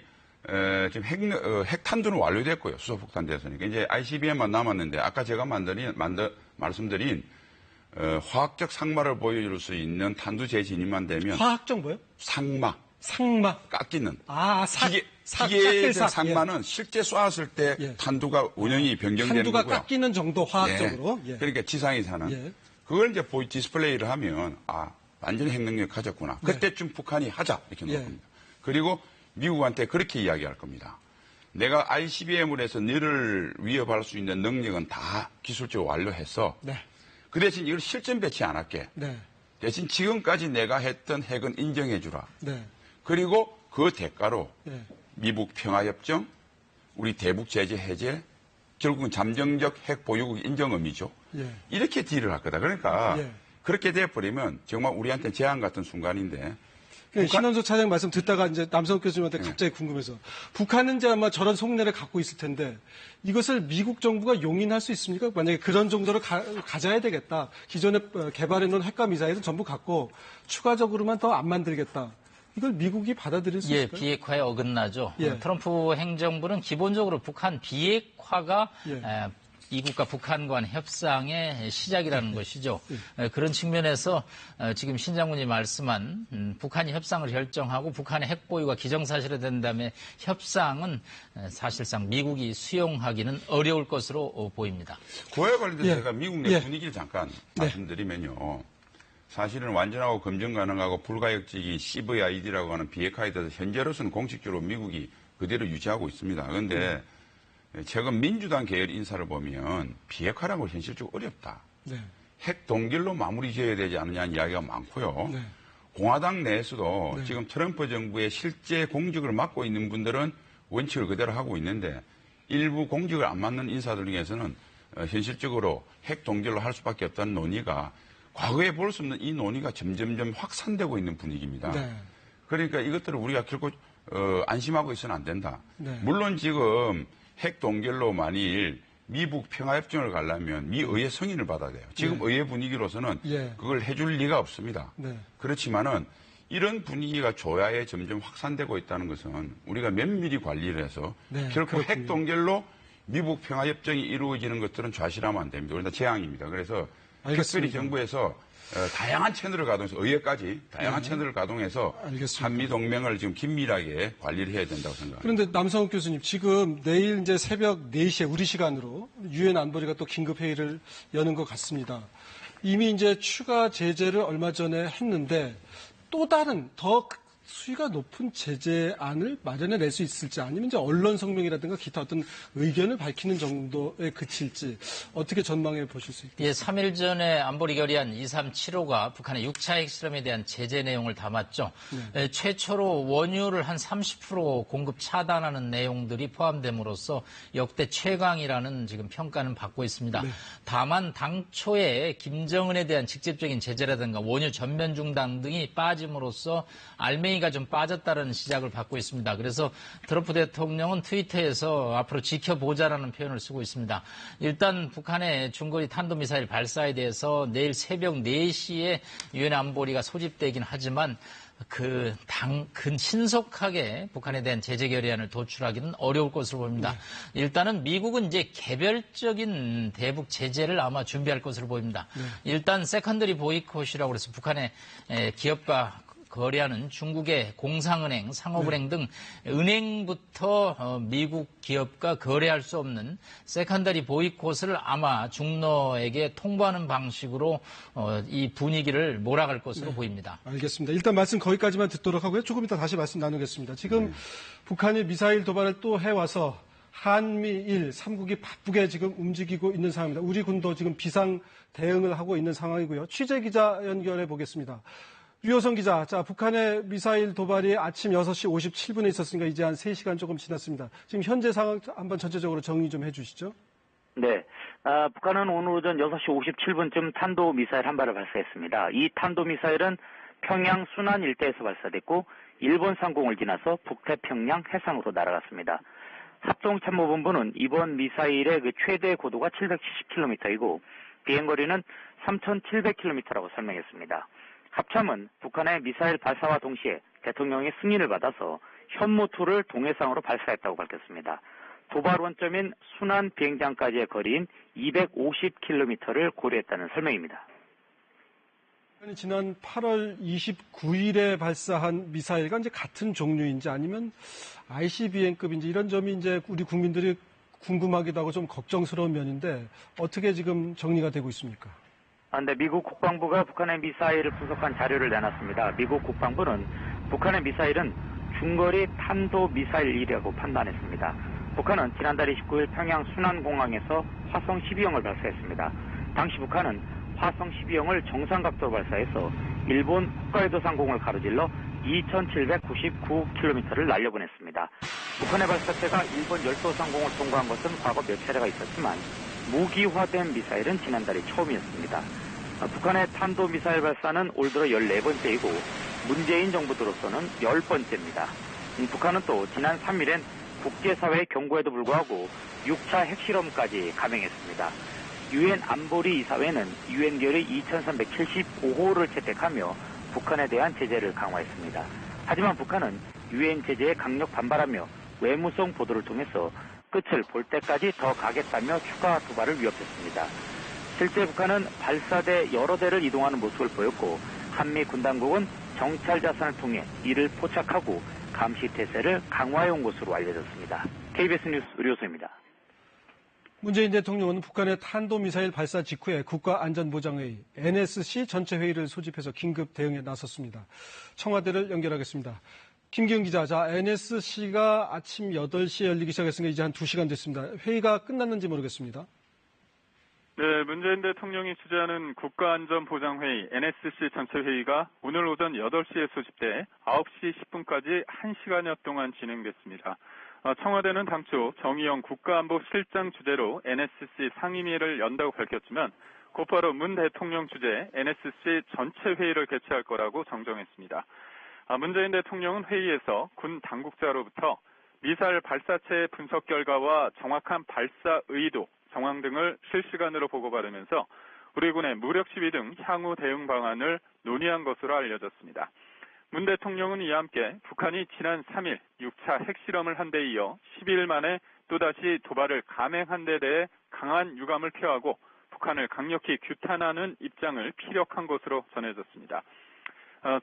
I: 지금 핵탄두는 완료됐고요. 수소폭탄 대선이니까 이제 ICBM만 남았는데 아까 제가 말씀드린 화학적 상마를 보여줄 수 있는 탄두 재진입만 되면
A: 화학적 뭐요?
I: 상마 깎이는 기계의 상마는 실제 쏘았을 때 탄두가 운영이 변경되는
A: 탄두가
I: 거고요.
A: 깎이는 정도 화학적으로.
I: 그러니까 지상에서는 그걸 이제 디스플레이를 하면 완전히 핵능력 가졌구나. 그때쯤 북한이 하자 이렇게 놓을 겁니다. 그리고 미국한테 그렇게 이야기할 겁니다. 내가 ICBM을 해서 너를 위협할 수 있는 능력은 다 기술적으로 완료했어. 그 대신 이걸 실전 배치 안 할게. 대신 지금까지 내가 했던 핵은 인정해 주라. 그리고 그 대가로 미북 평화협정, 우리 대북 제재 해제, 결국은 잠정적 핵 보유국 인정 의미죠. 이렇게 딜을 할 거다. 그러니까 그렇게 돼버리면 정말 우리한테 재앙 같은 순간인데.
A: 신원석 차장 말씀 듣다가 이제 남성욱 교수님한테 갑자기 궁금해서 북한은 이제 아마 저런 속내를 갖고 있을 텐데 이것을 미국 정부가 용인할 수 있습니까? 만약에 그런 정도로 가져야 되겠다. 기존에 개발해 놓은 핵과 미사일은 전부 갖고 추가적으로만 더 안 만들겠다. 이걸 미국이 받아들일 수 있을까요?
J: 비핵화에 어긋나죠. 트럼프 행정부는 기본적으로 북한 비핵화가 미국과 북한 간 협상의 시작이라는 것이죠. 그런 측면에서 지금 신 장군이 말씀한 북한이 협상을 결정하고 북한의 핵 보유가 기정사실화 된 다음에 협상은 사실상 미국이 수용하기는 어려울 것으로 보입니다.
I: 그와 관련해서 제가 미국 내 분위기를 잠깐 말씀드리면요. 사실은 완전하고 검증 가능하고 불가역적인 CVID라고 하는 비핵화에 대해서 현재로서는 공식적으로 미국이 그대로 유지하고 있습니다. 그런데 최근 민주당 계열 인사를 보면 비핵화라는 건 현실적으로 어렵다. 핵 동결로 마무리 지어야 되지 않느냐는 이야기가 많고요. 공화당 내에서도 지금 트럼프 정부의 실제 공직을 맡고 있는 분들은 원칙을 그대로 하고 있는데 일부 공직을 안 맡는 인사들 중에서는 현실적으로 핵 동결로 할 수밖에 없다는 논의가 과거에 볼 수 없는 이 논의가 점점점 확산되고 있는 분위기입니다. 그러니까 이것들을 우리가 결코 안심하고 있어는 안 된다. 물론 지금 핵 동결로 만일 미북 평화협정을 가려면 미의회 승인을 받아야 돼요. 지금 의회 분위기로서는 그걸 해줄 리가 없습니다. 그렇지만은 이런 분위기가 조야에 점점 확산되고 있다는 것은 우리가 면밀히 관리를 해서 결코 핵 동결로 미북 평화협정이 이루어지는 것들은 좌실하면 안 됩니다. 그러나 재앙입니다. 그래서 특별히 정부에서 다양한 채널을 가동해서 의회까지 다양한 채널을 가동해서 한미 동맹을 지금 긴밀하게 관리를 해야 된다고 생각합니다.
A: 그런데 남성욱 교수님 지금 내일 이제 새벽 4시에 우리 시간으로 유엔 안보리가 또 긴급 회의를 여는 것 같습니다. 이미 이제 추가 제재를 얼마 전에 했는데 또 다른 더 수위가 높은 제재안을 마련해낼 수 있을지 아니면 이제 언론 성명이라든가 기타 어떤 의견을 밝히는 정도에 그칠지 어떻게 전망해 보실 수 있겠습니까?
J: 3일 전에 안보리 결의안 2375가 북한의 6차 핵실험에 대한 제재 내용을 담았죠. 최초로 원유를 한 30% 공급 차단하는 내용들이 포함됨으로써 역대 최강이라는 지금 평가는 받고 있습니다. 다만 당초에 김정은에 대한 직접적인 제재라든가 원유 전면 중단 등이 빠짐으로써 알맹이가 좀 빠졌다는 시작을 받고 있습니다. 그래서 트럼프 대통령은 트위터에서 앞으로 지켜보자라는 표현을 쓰고 있습니다. 일단 북한의 중거리 탄도미사일 발사에 대해서 내일 새벽 4시에 유엔 안보리가 소집되긴 하지만 신속하게 북한에 대한 제재 결의안을 도출하기는 어려울 것으로 보입니다. 일단은 미국은 이제 개별적인 대북 제재를 아마 준비할 것으로 보입니다. 일단 세컨더리 보이콧이라고 해서 북한의 기업과 거래하는 중국의 공상은행, 상업은행 등 은행부터 미국 기업과 거래할 수 없는 세컨더리 보이콧을 아마 중러에게 통보하는 방식으로 이 분위기를 몰아갈 것으로 보입니다.
A: 알겠습니다. 일단 말씀 거기까지만 듣도록 하고요. 조금 이따 다시 말씀 나누겠습니다. 지금 북한이 미사일 도발을 또 해와서 한미일 3국이 바쁘게 지금 움직이고 있는 상황입니다. 우리 군도 지금 비상 대응을 하고 있는 상황이고요. 취재 기자 연결해 보겠습니다. 류호성 기자, 자, 북한의 미사일 도발이 아침 6시 57분에 있었으니까 이제 한 3시간 조금 지났습니다. 지금 현재 상황 한번 전체적으로 정리 좀 해주시죠.
B: 네. 북한은 오늘 오전 6시 57분쯤 탄도미사일 한 발을 발사했습니다. 이 탄도미사일은 평양 순안 일대에서 발사됐고 일본 상공을 지나서 북태평양 해상으로 날아갔습니다. 합동참모본부는 이번 미사일의 최대 고도가 770km이고 비행거리는 3,700km라고 설명했습니다. 합참은 북한의 미사일 발사와 동시에 대통령의 승인을 받아서 현무2를 동해상으로 발사했다고 밝혔습니다. 도발 원점인 순안 비행장까지의 거리인 250km를 고려했다는 설명입니다.
A: 지난 8월 29일에 발사한 미사일과 이제 같은 종류인지 아니면 ICBM급인지 이런 점이 이제 우리 국민들이 궁금하기도 하고 좀 걱정스러운 면인데 어떻게 지금 정리가 되고 있습니까?
B: 네, 미국 국방부가 북한의 미사일을 분석한 자료를 내놨습니다. 미국 국방부는 북한의 미사일은 중거리 탄도 미사일이라고 판단했습니다. 북한은 지난달 29일 평양 순안공항에서 화성 12형을 발사했습니다. 당시 북한은 화성 12형을 정상각도로 발사해서 일본 홋카이도 상공을 가로질러 2,799km를 날려보냈습니다. 북한의 발사체가 일본 열도 상공을 통과한 것은 과거 몇 차례가 있었지만 무기화된 미사일은 지난달이 처음이었습니다. 북한의 탄도미사일 발사는 올 들어 14번째이고 문재인 정부 들어서는 10번째입니다. 북한은 또 지난 3일엔 국제사회의 경고에도 불구하고 6차 핵실험까지 감행했습니다. 유엔 안보리 이사회는 유엔 결의 2375호를 채택하며 북한에 대한 제재를 강화했습니다. 하지만 북한은 유엔 제재에 강력 반발하며 외무성 보도를 통해서 끝을 볼 때까지 더 가겠다며 추가 도발을 위협했습니다. 실제 북한은 발사대 여러 대를 이동하는 모습을 보였고 한미 군당국은 정찰 자산을 통해 이를 포착하고 감시 태세를 강화해온 것으로 알려졌습니다. KBS 뉴스 의료소입니다.
A: 문재인 대통령은 북한의 탄도미사일 발사 직후에 국가안전보장회의 NSC 전체회의를 소집해서 긴급 대응에 나섰습니다. 청와대를 연결하겠습니다. 김기훈 기자, NSC가 아침 8시에 열리기 시작했으니까 이제 한 2시간 됐습니다. 회의가 끝났는지 모르겠습니다.
C: 네, 문재인 대통령이 주재하는 국가안전보장회의 NSC 전체회의가 오늘 오전 8시에 소집돼 9시 10분까지 1시간여 동안 진행됐습니다. 청와대는 당초 정의용 국가안보실장 주재로 NSC 상임위를 연다고 밝혔지만 곧바로 문 대통령 주재 NSC 전체회의를 개최할 거라고 정정했습니다. 문재인 대통령은 회의에서 군 당국자로부터 미사일 발사체의 분석 결과와 정확한 발사 의도, 정황 등을 실시간으로 보고받으면서 우리 군의 무력 시위 등 향후 대응 방안을 논의한 것으로 알려졌습니다. 문 대통령은 이와 함께 북한이 지난 3일 6차 핵실험을 한 데 이어 12일 만에 또다시 도발을 감행한 데 대해 강한 유감을 표하고 북한을 강력히 규탄하는 입장을 피력한 것으로 전해졌습니다.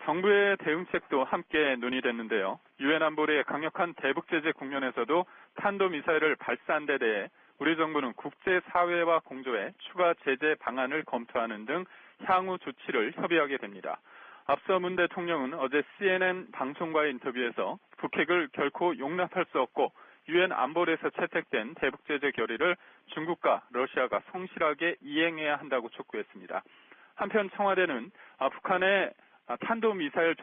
C: 정부의 대응책도 함께 논의됐는데요. 유엔 안보리의 강력한 대북 제재 국면에서도 탄도미사일을 발사한 데 대해 우리 정부는 국제사회와 공조해 추가 제재 방안을 검토하는 등 향후 조치를 협의하게 됩니다. 앞서 문 대통령은 어제 CNN 방송과의 인터뷰에서 북핵을 결코 용납할 수 없고 유엔 안보리에서 채택된 대북 제재 결의를 중국과 러시아가 성실하게 이행해야 한다고 촉구했습니다. 한편 청와대는 북한의 탄도미사일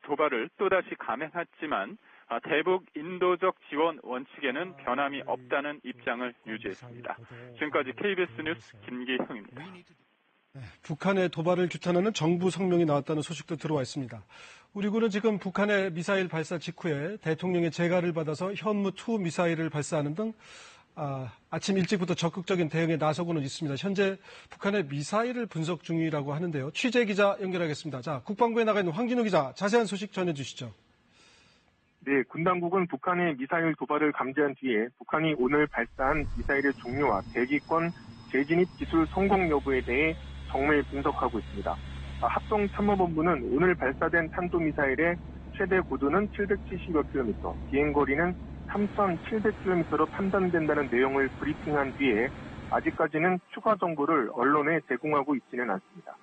C: 도발을 또다시 감행했지만 대북 인도적 지원 원칙에는 변함이 없다는 입장을 유지했습니다. 지금까지 KBS 뉴스 김기형입니다.
A: 북한의 도발을 규탄하는 정부 성명이 나왔다는 소식도 들어와 있습니다. 우리 군은 지금 북한의 미사일 발사 직후에 대통령의 재가를 받아서 현무2 미사일을 발사하는 등 아침 일찍부터 적극적인 대응에 나서고는 있습니다. 현재 북한의 미사일을 분석 중이라고 하는데요. 취재 기자 연결하겠습니다. 자, 국방부에 나가 있는 황진우 기자, 자세한 소식 전해주시죠.
D: 네, 군 당국은 북한의 미사일 도발을 감지한 뒤에 북한이 오늘 발사한 미사일의 종류와 대기권 재진입 기술 성공 여부에 대해 정밀 분석하고 있습니다. 합동참모본부는 오늘 발사된 탄도미사일의 최대 고도는 770여 km, 비행거리는 3,700km로 판단된다는 내용을 브리핑한 뒤에 아직까지는 추가 정보를 언론에 제공하고 있지는 않습니다.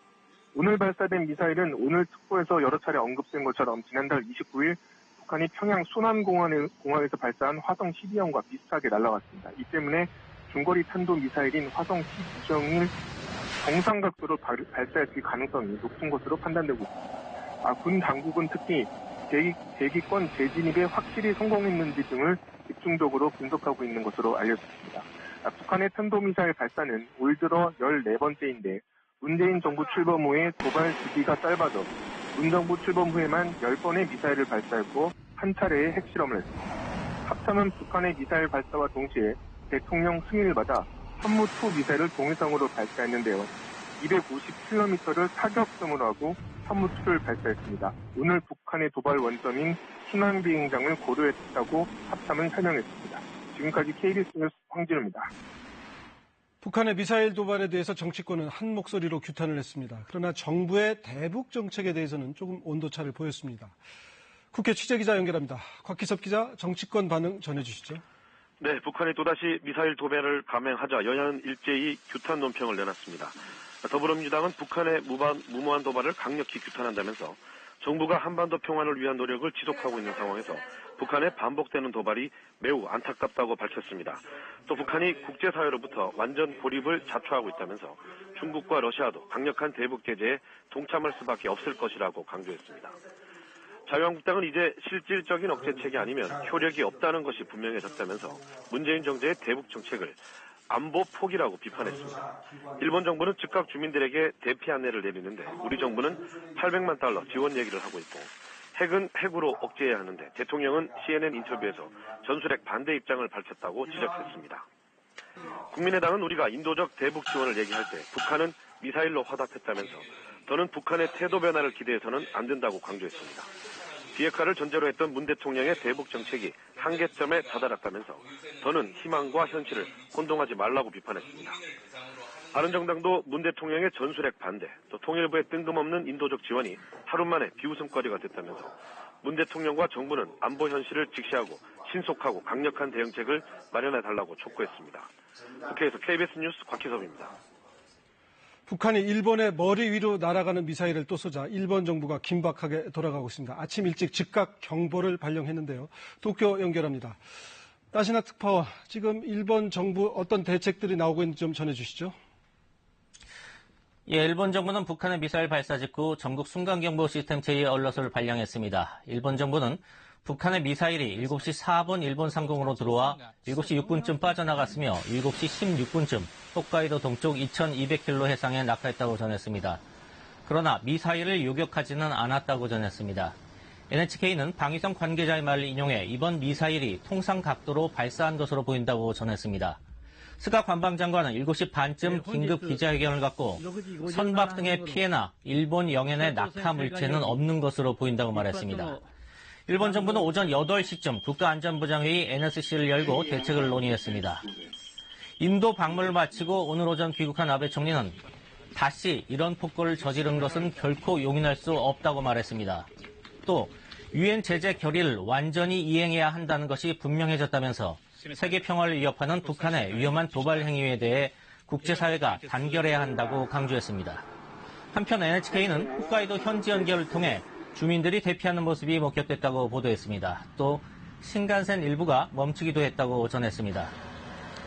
D: 오늘 발사된 미사일은 오늘 특보에서 여러 차례 언급된 것처럼 지난달 29일 북한이 평양 순안공항에서 발사한 화성 12형과 비슷하게 날아갔습니다. 이 때문에 중거리 탄도미사일인 화성 12형을 정상각도로 발사했을 가능성이 높은 것으로 판단되고 있습니다. 군 당국은 특히 대기권 재진입에 확실히 성공했는지 등을 집중적으로 분석하고 있는 것으로 알려졌습니다. 북한의 탄도미사일 발사는 올 들어 14번째인데 문재인 정부 출범 후에 도발 주기가 짧아져 문 정부 출범 후에만 10번의 미사일을 발사했고 한 차례의 핵실험을 했습니다. 합참은 북한의 미사일 발사와 동시에 대통령 승인을 받아 현무2 미사일을 동해상으로 발사했는데요. 250km를 타격점으로 하고 현무2를 발사했습니다. 오늘 북한의 도발 원점인 순환비행장을 고려했다고 합참은 설명했습니다. 지금까지 KBS 뉴스 황진우입니다.
A: 북한의 미사일 도발에 대해서 정치권은 한 목소리로 규탄을 했습니다. 그러나 정부의 대북 정책에 대해서는 조금 온도차를 보였습니다. 국회 취재기자 연결합니다. 곽기섭 기자, 정치권 반응 전해주시죠.
E: 네, 북한이 또다시 미사일 도발을 감행하자 여야는 일제히 규탄 논평을 내놨습니다. 더불어민주당은 북한의 무모한 도발을 강력히 규탄한다면서 정부가 한반도 평화를 위한 노력을 지속하고 있는 상황에서 북한의 반복되는 도발이 매우 안타깝다고 밝혔습니다. 또 북한이 국제사회로부터 완전 고립을 자초하고 있다면서 중국과 러시아도 강력한 대북 제재에 동참할 수밖에 없을 것이라고 강조했습니다. 자유한국당은 이제 실질적인 억제책이 아니면 효력이 없다는 것이 분명해졌다면서 문재인 정부의 대북 정책을 안보 포기라고 비판했습니다. 일본 정부는 즉각 주민들에게 대피 안내를 내리는데 우리 정부는 800만 달러 지원 얘기를 하고 있고 핵은 핵으로 억제해야 하는데 대통령은 CNN 인터뷰에서 전술핵 반대 입장을 밝혔다고 지적했습니다. 국민의당은 우리가 인도적 대북 지원을 얘기할 때 북한은 미사일로 화답했다면서 더는 북한의 태도 변화를 기대해서는 안 된다고 강조했습니다. 비핵화를 전제로 했던 문 대통령의 대북 정책이 한계점에 다다랐다면서 더는 희망과 현실을 혼동하지 말라고 비판했습니다. 바른정당도 문 대통령의 전술핵 반대, 또 통일부의 뜬금없는 인도적 지원이 하루 만에 비웃음거리가 됐다면서 문 대통령과 정부는 안보 현실을 직시하고 신속하고 강력한 대응책을 마련해달라고 촉구했습니다. 국회에서 KBS 뉴스 곽희섭입니다.
A: 북한이 일본의 머리 위로 날아가는 미사일을 또 쏘자 일본 정부가 긴박하게 돌아가고 있습니다. 아침 일찍 즉각 경보를 발령했는데요. 도쿄 연결합니다. 나시나 특파원, 지금 일본 정부 어떤 대책들이 나오고 있는지 좀 전해주시죠.
F: 예, 일본 정부는 북한의 미사일 발사 직후 전국 순간경보 시스템 제2 얼럿을 발령했습니다. 일본 정부는 북한의 미사일이 7시 4분 일본 상공으로 들어와 7시 6분쯤 빠져나갔으며 7시 16분쯤 홋카이도 동쪽 2200km 해상에 낙하했다고 전했습니다. 그러나 미사일을 요격하지는 않았다고 전했습니다. NHK는 방위성 관계자의 말을 인용해 이번 미사일이 통상 각도로 발사한 것으로 보인다고 전했습니다. 스가 관방장관은 7시 반쯤 긴급 기자회견을 갖고 선박 등의 피해나 일본 영해의 낙하 물체는 없는 것으로 보인다고 말했습니다. 일본 정부는 오전 8시쯤 국가안전보장회의 NSC를 열고 대책을 논의했습니다. 인도 방문을 마치고 오늘 오전 귀국한 아베 총리는 다시 이런 폭거를 저지른 것은 결코 용인할 수 없다고 말했습니다. 또 유엔 제재 결의를 완전히 이행해야 한다는 것이 분명해졌다면서 세계 평화를 위협하는 북한의 위험한 도발 행위에 대해 국제사회가 단결해야 한다고 강조했습니다. 한편 NHK는 홋카이도 현지 연결을 통해 주민들이 대피하는 모습이 목격됐다고 보도했습니다. 또 신간센 일부가 멈추기도 했다고 전했습니다.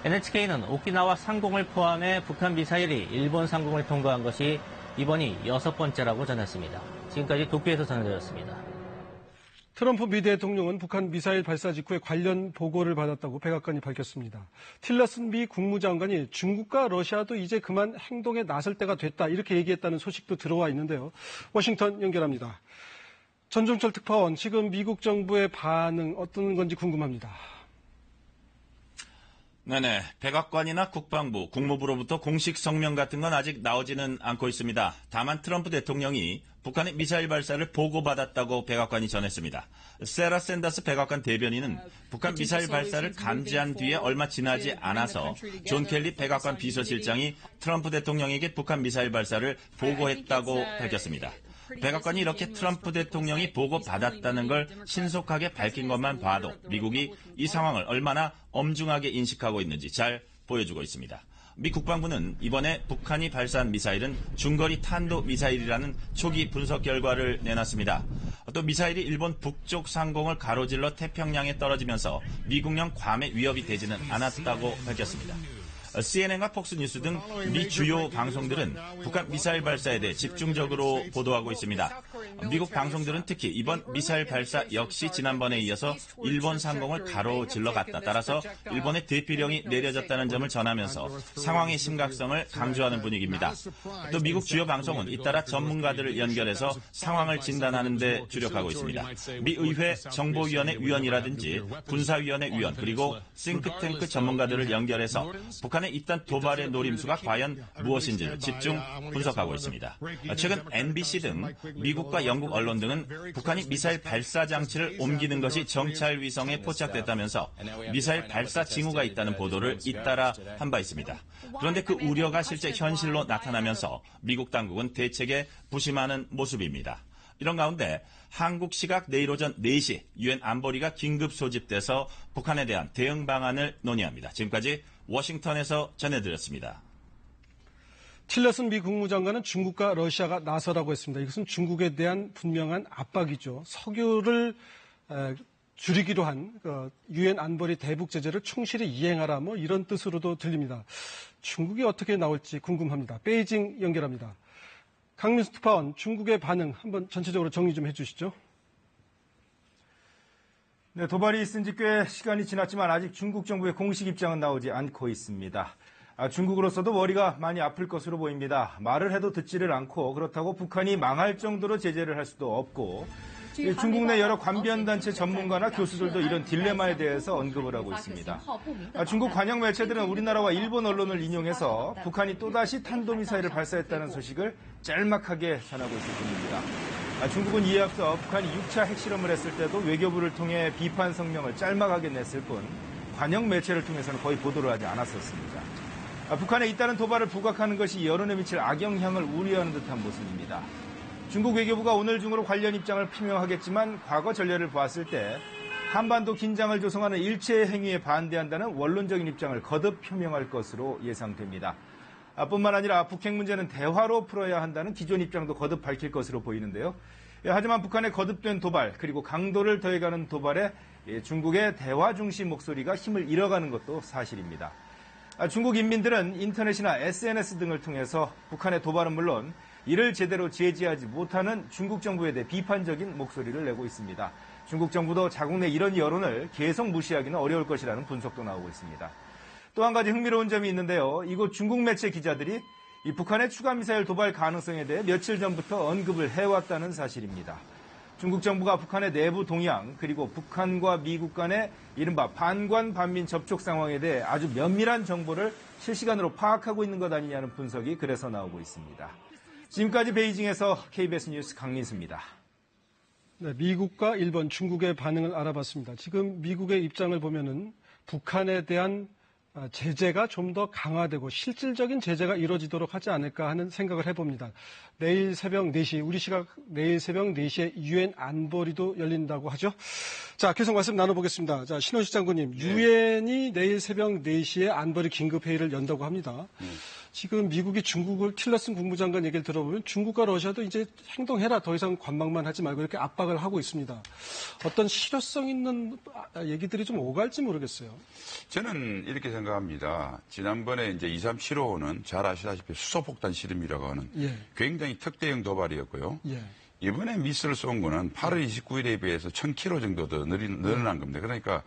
F: NHK는 오키나와 상공을 포함해 북한 미사일이 일본 상공을 통과한 것이 이번이 6번째라고 전했습니다. 지금까지 도쿄에서 전해드렸습니다.
A: 트럼프 미 대통령은 북한 미사일 발사 직후에 관련 보고를 받았다고 백악관이 밝혔습니다. 틸러슨 미 국무장관이 중국과 러시아도 이제 그만 행동에 나설 때가 됐다 이렇게 얘기했다는 소식도 들어와 있는데요. 워싱턴 연결합니다. 전종철 특파원, 지금 미국 정부의 반응 어떤 건지 궁금합니다.
G: 네네. 백악관이나 국방부, 국무부로부터 공식 성명 같은 건 아직 나오지는 않고 있습니다. 다만 트럼프 대통령이 북한의 미사일 발사를 보고받았다고 백악관이 전했습니다. 세라 샌더스 백악관 대변인은 북한 미사일 발사를 감지한 뒤에 얼마 지나지 않아서 존 켈리 백악관 비서실장이 트럼프 대통령에게 북한 미사일 발사를 보고했다고 밝혔습니다. 백악관이 이렇게 트럼프 대통령이 보고받았다는 걸 신속하게 밝힌 것만 봐도 미국이 이 상황을 얼마나 엄중하게 인식하고 있는지 잘 보여주고 있습니다. 미 국방부는 이번에 북한이 발사한 미사일은 중거리 탄도 미사일이라는 초기 분석 결과를 내놨습니다. 또 미사일이 일본 북쪽 상공을 가로질러 태평양에 떨어지면서 미국령 괌에 위협이 되지는 않았다고 밝혔습니다. CNN과 폭스뉴스 등 미 주요 방송들은 북한 미사일 발사에 대해 집중적으로 보도하고 있습니다. 미국 방송들은 특히 이번 미사일 발사 역시 지난번에 이어서 일본 상공을 가로질러 갔다. 따라서 일본의 대피령이 내려졌다는 점을 전하면서 상황의 심각성을 강조하는 분위기입니다. 또 미국 주요 방송은 잇따라 전문가들을 연결해서 상황을 진단하는 데 주력하고 있습니다. 미 의회 정보위원회 위원이라든지 군사위원회 위원 그리고 싱크탱크 전문가들을 연결해서 북한의 이딴 도발의 노림수가 과연 무엇인지를 집중 분석하고 있습니다. 최근 NBC 등 미국과 영국 언론 등은 북한이 미사일 발사 장치를 옮기는 것이 정찰 위성에 포착됐다면서 미사일 발사 징후가 있다는 보도를 잇따라 한 바 있습니다. 그런데 그 우려가 실제 현실로 나타나면서 미국 당국은 대책에 부심하는 모습입니다. 이런 가운데 한국 시각 내일 오전 4시 유엔 안보리가 긴급 소집돼서 북한에 대한 대응 방안을 논의합니다. 지금까지 워싱턴에서 전해드렸습니다.
A: 틸러슨 미 국무장관은 중국과 러시아가 나서라고 했습니다. 이것은 중국에 대한 분명한 압박이죠. 석유를 줄이기로 한 유엔 안보리 대북 제재를 충실히 이행하라 뭐 이런 뜻으로도 들립니다. 중국이 어떻게 나올지 궁금합니다. 베이징 연결합니다. 강민수 특파원, 중국의 반응 한번 전체적으로 정리 좀 해주시죠.
H: 네, 도발이 있은 지 꽤 시간이 지났지만 아직 중국 정부의 공식 입장은 나오지 않고 있습니다. 중국으로서도 머리가 많이 아플 것으로 보입니다. 말을 해도 듣지를 않고 그렇다고 북한이 망할 정도로 제재를 할 수도 없고 중국 내 여러 관변단체 전문가나 교수들도 이런 딜레마에 대해서 언급을 하고 있습니다. 중국 관영 매체들은 우리나라와 일본 언론을 인용해서 북한이 또다시 탄도미사일을 발사했다는 소식을 짤막하게 전하고 있을 뿐입니다. 중국은 이에 앞서 북한이 6차 핵실험을 했을 때도 외교부를 통해 비판 성명을 짤막하게 냈을 뿐 관영 매체를 통해서는 거의 보도를 하지 않았었습니다. 북한의 잇따른 도발을 부각하는 것이 여론에 미칠 악영향을 우려하는 듯한 모습입니다. 중국 외교부가 오늘 중으로 관련 입장을 표명하겠지만 과거 전례를 보았을 때 한반도 긴장을 조성하는 일체의 행위에 반대한다는 원론적인 입장을 거듭 표명할 것으로 예상됩니다. 뿐만 아니라 북핵 문제는 대화로 풀어야 한다는 기존 입장도 거듭 밝힐 것으로 보이는데요. 하지만 북한의 거듭된 도발 그리고 강도를 더해가는 도발에 중국의 대화 중심 목소리가 힘을 잃어가는 것도 사실입니다. 중국 인민들은 인터넷이나 SNS 등을 통해서 북한의 도발은 물론 이를 제대로 제지하지 못하는 중국 정부에 대해 비판적인 목소리를 내고 있습니다. 중국 정부도 자국 내 이런 여론을 계속 무시하기는 어려울 것이라는 분석도 나오고 있습니다. 또 한 가지 흥미로운 점이 있는데요. 이곳 중국 매체 기자들이 이 북한의 추가 미사일 도발 가능성에 대해 며칠 전부터 언급을 해왔다는 사실입니다. 중국 정부가 북한의 내부 동향 그리고 북한과 미국 간의 이른바 반관 반민 접촉 상황에 대해 아주 면밀한 정보를 실시간으로 파악하고 있는 것 아니냐는 분석이 그래서 나오고 있습니다. 지금까지 베이징에서 KBS 뉴스 강민수입니다.
A: 네, 미국과 일본, 중국의 반응을 알아봤습니다. 지금 미국의 입장을 보면은 북한에 대한 제재가 좀 더 강화되고 실질적인 제재가 이루어지도록 하지 않을까 하는 생각을 해봅니다. 내일 새벽 4시, 우리 시각 내일 새벽 4시에 유엔 안보리도 열린다고 하죠. 자, 계속 말씀 나눠보겠습니다. 자, 신원식 장군님, 유엔이 내일 새벽 4시에 안보리 긴급회의를 연다고 합니다. 지금 미국이 중국을 틸러슨 국무장관 얘기를 들어보면 중국과 러시아도 이제 행동해라. 더 이상 관망만 하지 말고 이렇게 압박을 하고 있습니다. 어떤 실효성 있는 얘기들이 좀 오갈지 모르겠어요.
I: 저는 이렇게 생각합니다. 지난번에 이제 237호는 잘 아시다시피 수소폭탄 실험이라고 하는 굉장히 특대형 도발이었고요. 이번에 미스를 쏜 거는 8월 29일에 비해서 1000km 정도 더 늘어난 겁니다. 그러니까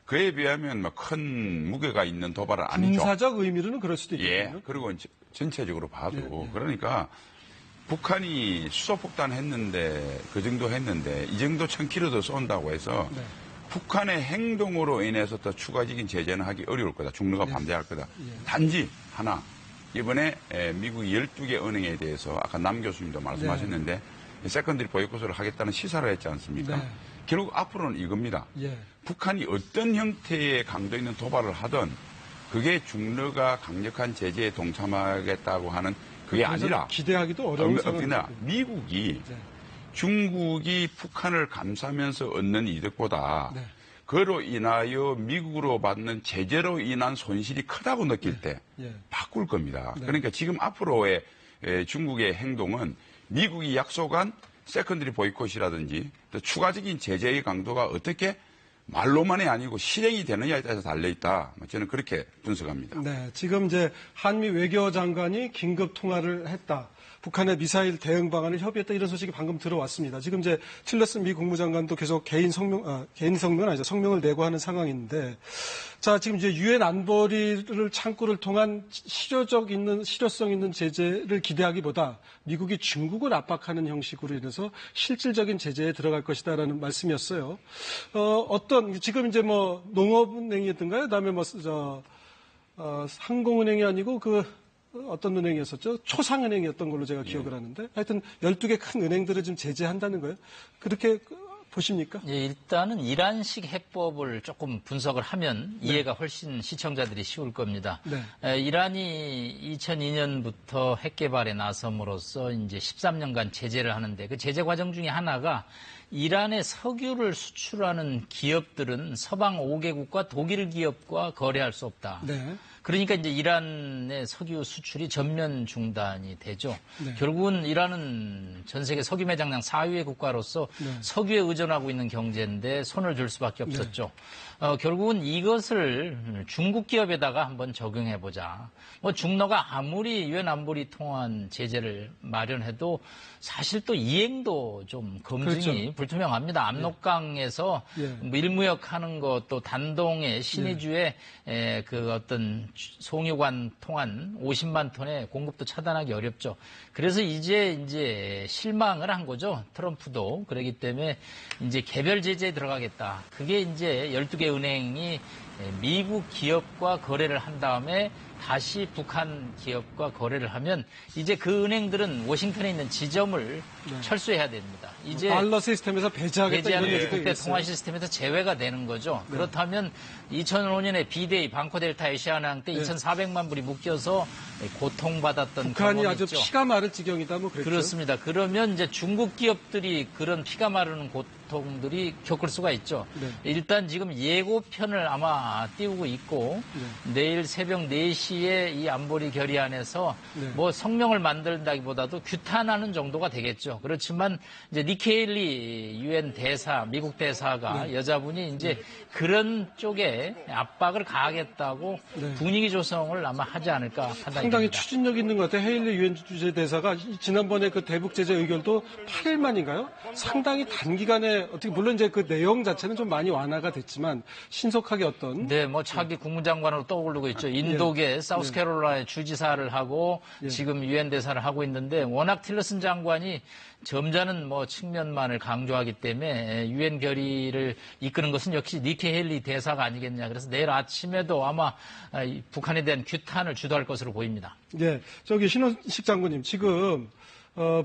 I: 그에 비하면 큰 무게가 있는 도발은 아니죠.
A: 군사적 의미로는 그럴 수도 있겠네요.
I: 예. 그리고 전체적으로 봐도 그러니까 북한이 수소폭탄 했는데 그 정도 했는데 이 정도 1000km 더 쏜다고 해서 북한의 행동으로 인해서 더 추가적인 제재는 하기 어려울 거다. 중국가 반대할 거다. 단지 하나 이번에 미국 12개 은행에 대해서 아까 남 교수님도 말씀하셨는데 세컨드리 보이콧을 하겠다는 시사를 했지 않습니까? 결국 앞으로는 이겁니다. 북한이 어떤 형태의 강도 있는 도발을 하든 그게 중러가 강력한 제재에 동참하겠다고 하는 그게 아니라
A: 기대하기도 어려운 상황입니다.
I: 미국이 중국이 북한을 감싸면서 얻는 이득보다 그로 인하여 미국으로 받는 제재로 인한 손실이 크다고 느낄 때 바꿀 겁니다. 그러니까 지금 앞으로의 중국의 행동은 미국이 약속한 세컨드리 보이콧이라든지 또 추가적인 제재의 강도가 어떻게 말로만이 아니고 실행이 되느냐에 따라서 달려있다. 저는 그렇게 분석합니다.
A: 네, 지금 이제 한미 외교장관이 긴급 통화를 했다. 북한의 미사일 대응 방안을 협의했다 이런 소식이 방금 들어왔습니다. 지금 이제 틸러슨 미 국무장관도 계속 성명을 내고 하는 상황인데, 자 지금 이제 유엔 안보리를 창구를 통한 실효성 있는 제재를 기대하기보다 미국이 중국을 압박하는 형식으로 인해서 실질적인 제재에 들어갈 것이다라는 말씀이었어요. 지금 이제 뭐 농업은행이었던가요? 그다음에 상공은행이 아니고 어떤 은행이었었죠? 초상은행이었던 걸로 제가 기억을 하는데 하여튼 12개 큰 은행들을 지금 제재한다는 거예요. 그렇게 보십니까?
J: 예, 일단은 이란식 해법을 조금 분석을 하면 이해가 훨씬 시청자들이 쉬울 겁니다. 이란이 2002년부터 핵 개발에 나섬으로써 이제 13년간 제재를 하는데 그 제재 과정 중에 하나가 이란에 석유를 수출하는 기업들은 서방 5개국과 독일 기업과 거래할 수 없다. 그러니까 이제 이란의 석유 수출이 전면 중단이 되죠. 결국은 이란은 전 세계 석유 매장량 4위의 국가로서 석유에 의존하고 있는 경제인데 손을 줄 수밖에 없었죠. 결국은 이것을 중국 기업에다가 한번 적용해보자. 뭐 중러가 아무리 유엔 안보리 통한 제재를 마련해도 사실 또 이행도 좀 검증이 불투명합니다. 압록강에서 밀무역하는 것 또 단동에 신의주에 그 어떤 송유관 통한 50만 톤의 공급도 차단하기 어렵죠. 그래서 이제 실망을 한 거죠. 트럼프도. 그렇기 때문에 이제 개별 제재에 들어가겠다. 그게 이제 12개 은행이 미국 기업과 거래를 한 다음에 다시 북한 기업과 거래를 하면 이제 그 은행들은 워싱턴에 있는 지점을 철수해야 됩니다. 이제
A: 달러 시스템에서 배제하겠다 이런 얘기도
J: 국대
A: 있어요.
J: 통화 시스템에서 제외가 되는 거죠. 그렇다면 2005년에 비데이 방코델타 에시아낭 때 2,400만 불이 묶여서 고통받았던
A: 북한이
J: 경험이
A: 아주
J: 있죠.
A: 피가 마를 지경이다 뭐 그랬죠.
J: 그렇습니다. 그러면 이제 중국 기업들이 그런 피가 마르는 고통들이 겪을 수가 있죠. 일단 지금 예고편을 아마 띄우고 있고 내일 새벽 4시에 이 안보리 결의안에서 뭐 성명을 만든다기보다도 규탄하는 정도가 되겠죠. 그렇지만 이제 니키 헤일리 유엔 대사, 미국 대사가 여자분이 이제 그런 쪽에 압박을 가하겠다고 분위기 조성을 아마 하지 않을까 판단이
A: 상당히
J: 됩니다.
A: 추진력 있는 것 같아요. 헤일리 유엔 주재 대사가 지난번에 그 대북 제재 의결도 8일 만인가요? 상당히 단기간에 어떻게 물론 이제 그 내용 자체는 좀 많이 완화가 됐지만 신속하게 어떤
J: 네, 뭐 차기 국무장관으로 떠오르고 있죠. 인도계 사우스캐롤라이나 주지사를 하고 지금 유엔 대사를 하고 있는데 워낙 틸러슨 장관이 점잖은 뭐 측면만을 강조하기 때문에 유엔 결의를 이끄는 것은 역시 니키 헤일리 대사가 아니겠냐. 그래서 내일 아침에도 아마 북한에 대한 규탄을 주도할 것으로 보입니다.
A: 네, 저기 신원식 장군님 지금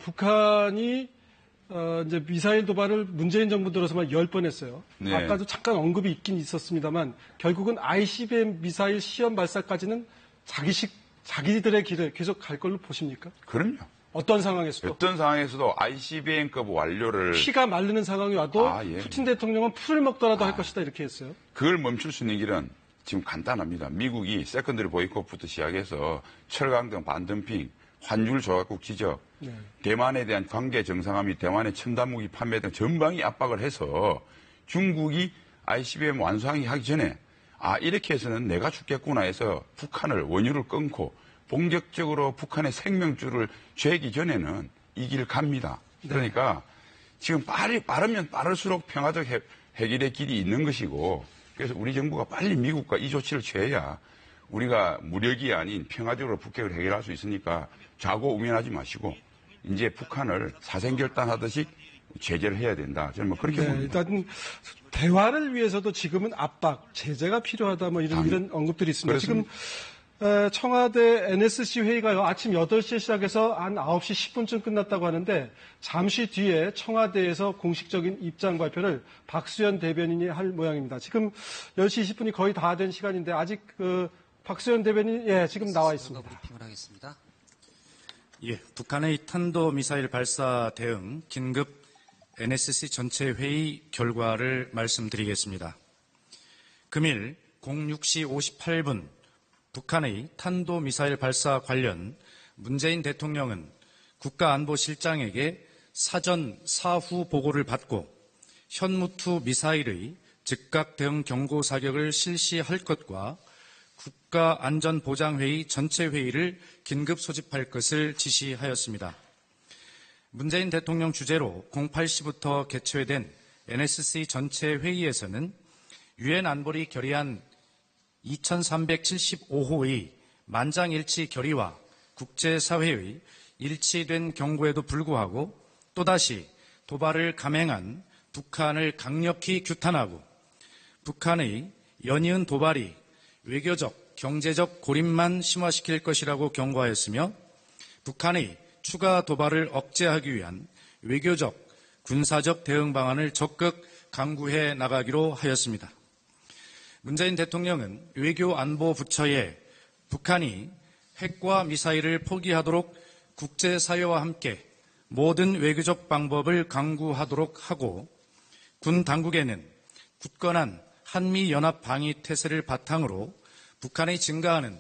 A: 북한이 이제 미사일 도발을 문재인 정부 들어서만 10번 했어요. 아까도 잠깐 언급이 있긴 있었습니다만 결국은 ICBM 미사일 시험 발사까지는 자기들의 길을 계속 갈 걸로 보십니까?
I: 그럼요.
A: 어떤 상황에서도?
I: 어떤 상황에서도 ICBM급 완료를
A: 피가 마르는 상황이 와도 푸틴 대통령은 풀을 먹더라도 할 것이다 이렇게 했어요.
I: 그걸 멈출 수 있는 길은 지금 간단합니다. 미국이 세컨더리 보이콧부터 시작해서 철강 등 반덤핑, 환율 조각국 지적, 대만에 대한 관계 정상화 및 대만의 첨단무기 판매 등 전방위 압박을 해서 중국이 ICBM 완수하기 하기 전에 이렇게 해서는 내가 죽겠구나 해서 북한을 원유를 끊고 본격적으로 북한의 생명줄을 죄기 전에는 이 길을 갑니다. 그러니까 지금 빠르면 빠를수록 평화적 해결의 길이 있는 것이고 그래서 우리 정부가 빨리 미국과 이 조치를 취해야 우리가 무력이 아닌 평화적으로 북핵을 해결할 수 있으니까 좌고우면하지 마시고 이제 북한을 사생결단하듯이 제재를 해야 된다. 저는 뭐 그렇게 봅니다.
A: 일단 대화를 위해서도 지금은 압박, 제재가 필요하다 뭐 이런 언급들이 있습니다.
I: 그렇습니다.
A: 지금 청와대 NSC 회의가 아침 8시에 시작해서 한 9시 10분쯤 끝났다고 하는데 잠시 뒤에 청와대에서 공식적인 입장 발표를 박수현 대변인이 할 모양입니다. 지금 10시 20분이 거의 다 된 시간인데 아직 박수현 대변인 지금 나와 있습니다.
K: 브리핑을 하겠습니다.
L: 북한의 탄도미사일 발사 대응 긴급 NSC 전체 회의 결과를 말씀드리겠습니다. 금일 06시 58분 북한의 탄도미사일 발사 관련 문재인 대통령은 국가안보실장에게 사전 사후 보고를 받고 현무투 미사일의 즉각 대응 경고 사격을 실시할 것과 국가안전보장회의 전체 회의를 긴급 소집할 것을 지시하였습니다. 문재인 대통령 주재로 08시부터 개최된 NSC 전체 회의에서는 유엔 안보리 결의안 2375호의 만장일치 결의와 국제사회의 일치된 경고에도 불구하고 또다시 도발을 감행한 북한을 강력히 규탄하고 북한의 연이은 도발이 외교적, 경제적 고립만 심화시킬 것이라고 경고하였으며 북한의 추가 도발을 억제하기 위한 외교적, 군사적 대응 방안을 적극 강구해 나가기로 하였습니다. 문재인 대통령은 외교안보부처에 북한이 핵과 미사일을 포기하도록 국제사회와 함께 모든 외교적 방법을 강구하도록 하고 군 당국에는 굳건한 한미연합 방위 태세를 바탕으로 북한의 증가하는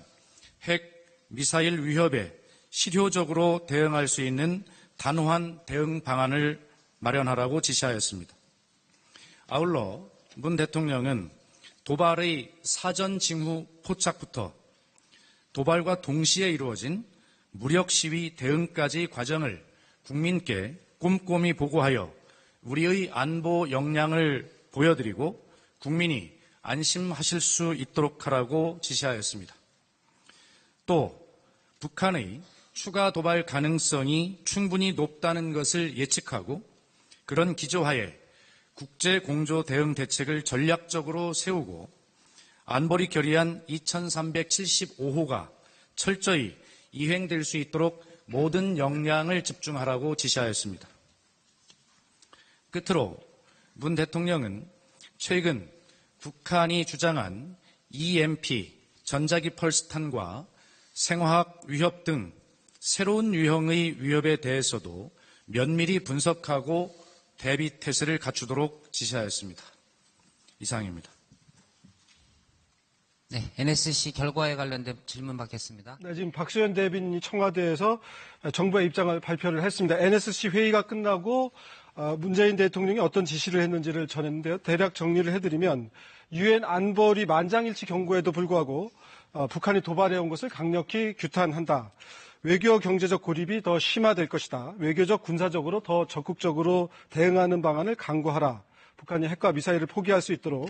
L: 핵, 미사일 위협에 실효적으로 대응할 수 있는 단호한 대응 방안을 마련하라고 지시하였습니다. 아울러 문 대통령은 도발의 사전 징후 포착부터 도발과 동시에 이루어진 무력 시위 대응까지 과정을 국민께 꼼꼼히 보고하여 우리의 안보 역량을 보여드리고 국민이 안심하실 수 있도록 하라고 지시하였습니다. 또 북한의 추가 도발 가능성이 충분히 높다는 것을 예측하고 그런 기조하에 국제 공조 대응 대책을 전략적으로 세우고 안보리 결의안 2375호가 철저히 이행될 수 있도록 모든 역량을 집중하라고 지시하였습니다. 끝으로 문 대통령은 최근 북한이 주장한 EMP, 전자기 펄스탄과 생화학 위협 등 새로운 유형의 위협에 대해서도 면밀히 분석하고 대비 태세를 갖추도록 지시하였습니다. 이상입니다.
K: 네, NSC 결과에 관련된 질문 받겠습니다.
A: 네, 지금 박수현 대변인이 청와대에서 정부의 입장을 발표를 했습니다. NSC 회의가 끝나고 문재인 대통령이 어떤 지시를 했는지를 전했는데요. 대략 정리를 해드리면 유엔 안보리 만장일치 경고에도 불구하고 북한이 도발해온 것을 강력히 규탄한다. 외교 경제적 고립이 더 심화될 것이다. 외교적 군사적으로 더 적극적으로 대응하는 방안을 강구하라. 북한이 핵과 미사일을 포기할 수 있도록.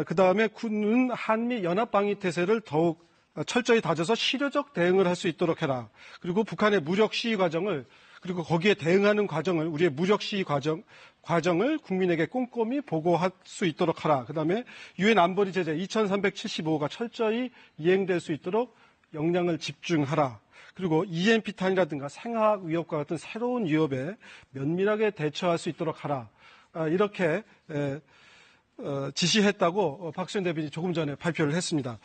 A: 그다음에 군은 한미 연합 방위 태세를 더욱 철저히 다져서 실효적 대응을 할 수 있도록 해라. 그리고 북한의 무력 시위 과정을 그리고 거기에 대응하는 과정을 우리의 무력 시위 과정을 국민에게 꼼꼼히 보고할 수 있도록 하라. 그다음에 유엔 안보리 제재 2375호가 철저히 이행될 수 있도록 역량을 집중하라. 그리고 EMP탄이라든가 생화학 위협과 같은 새로운 위협에 면밀하게 대처할 수 있도록 하라. 이렇게 지시했다고 박수현 대변인이 조금 전에 발표를 했습니다.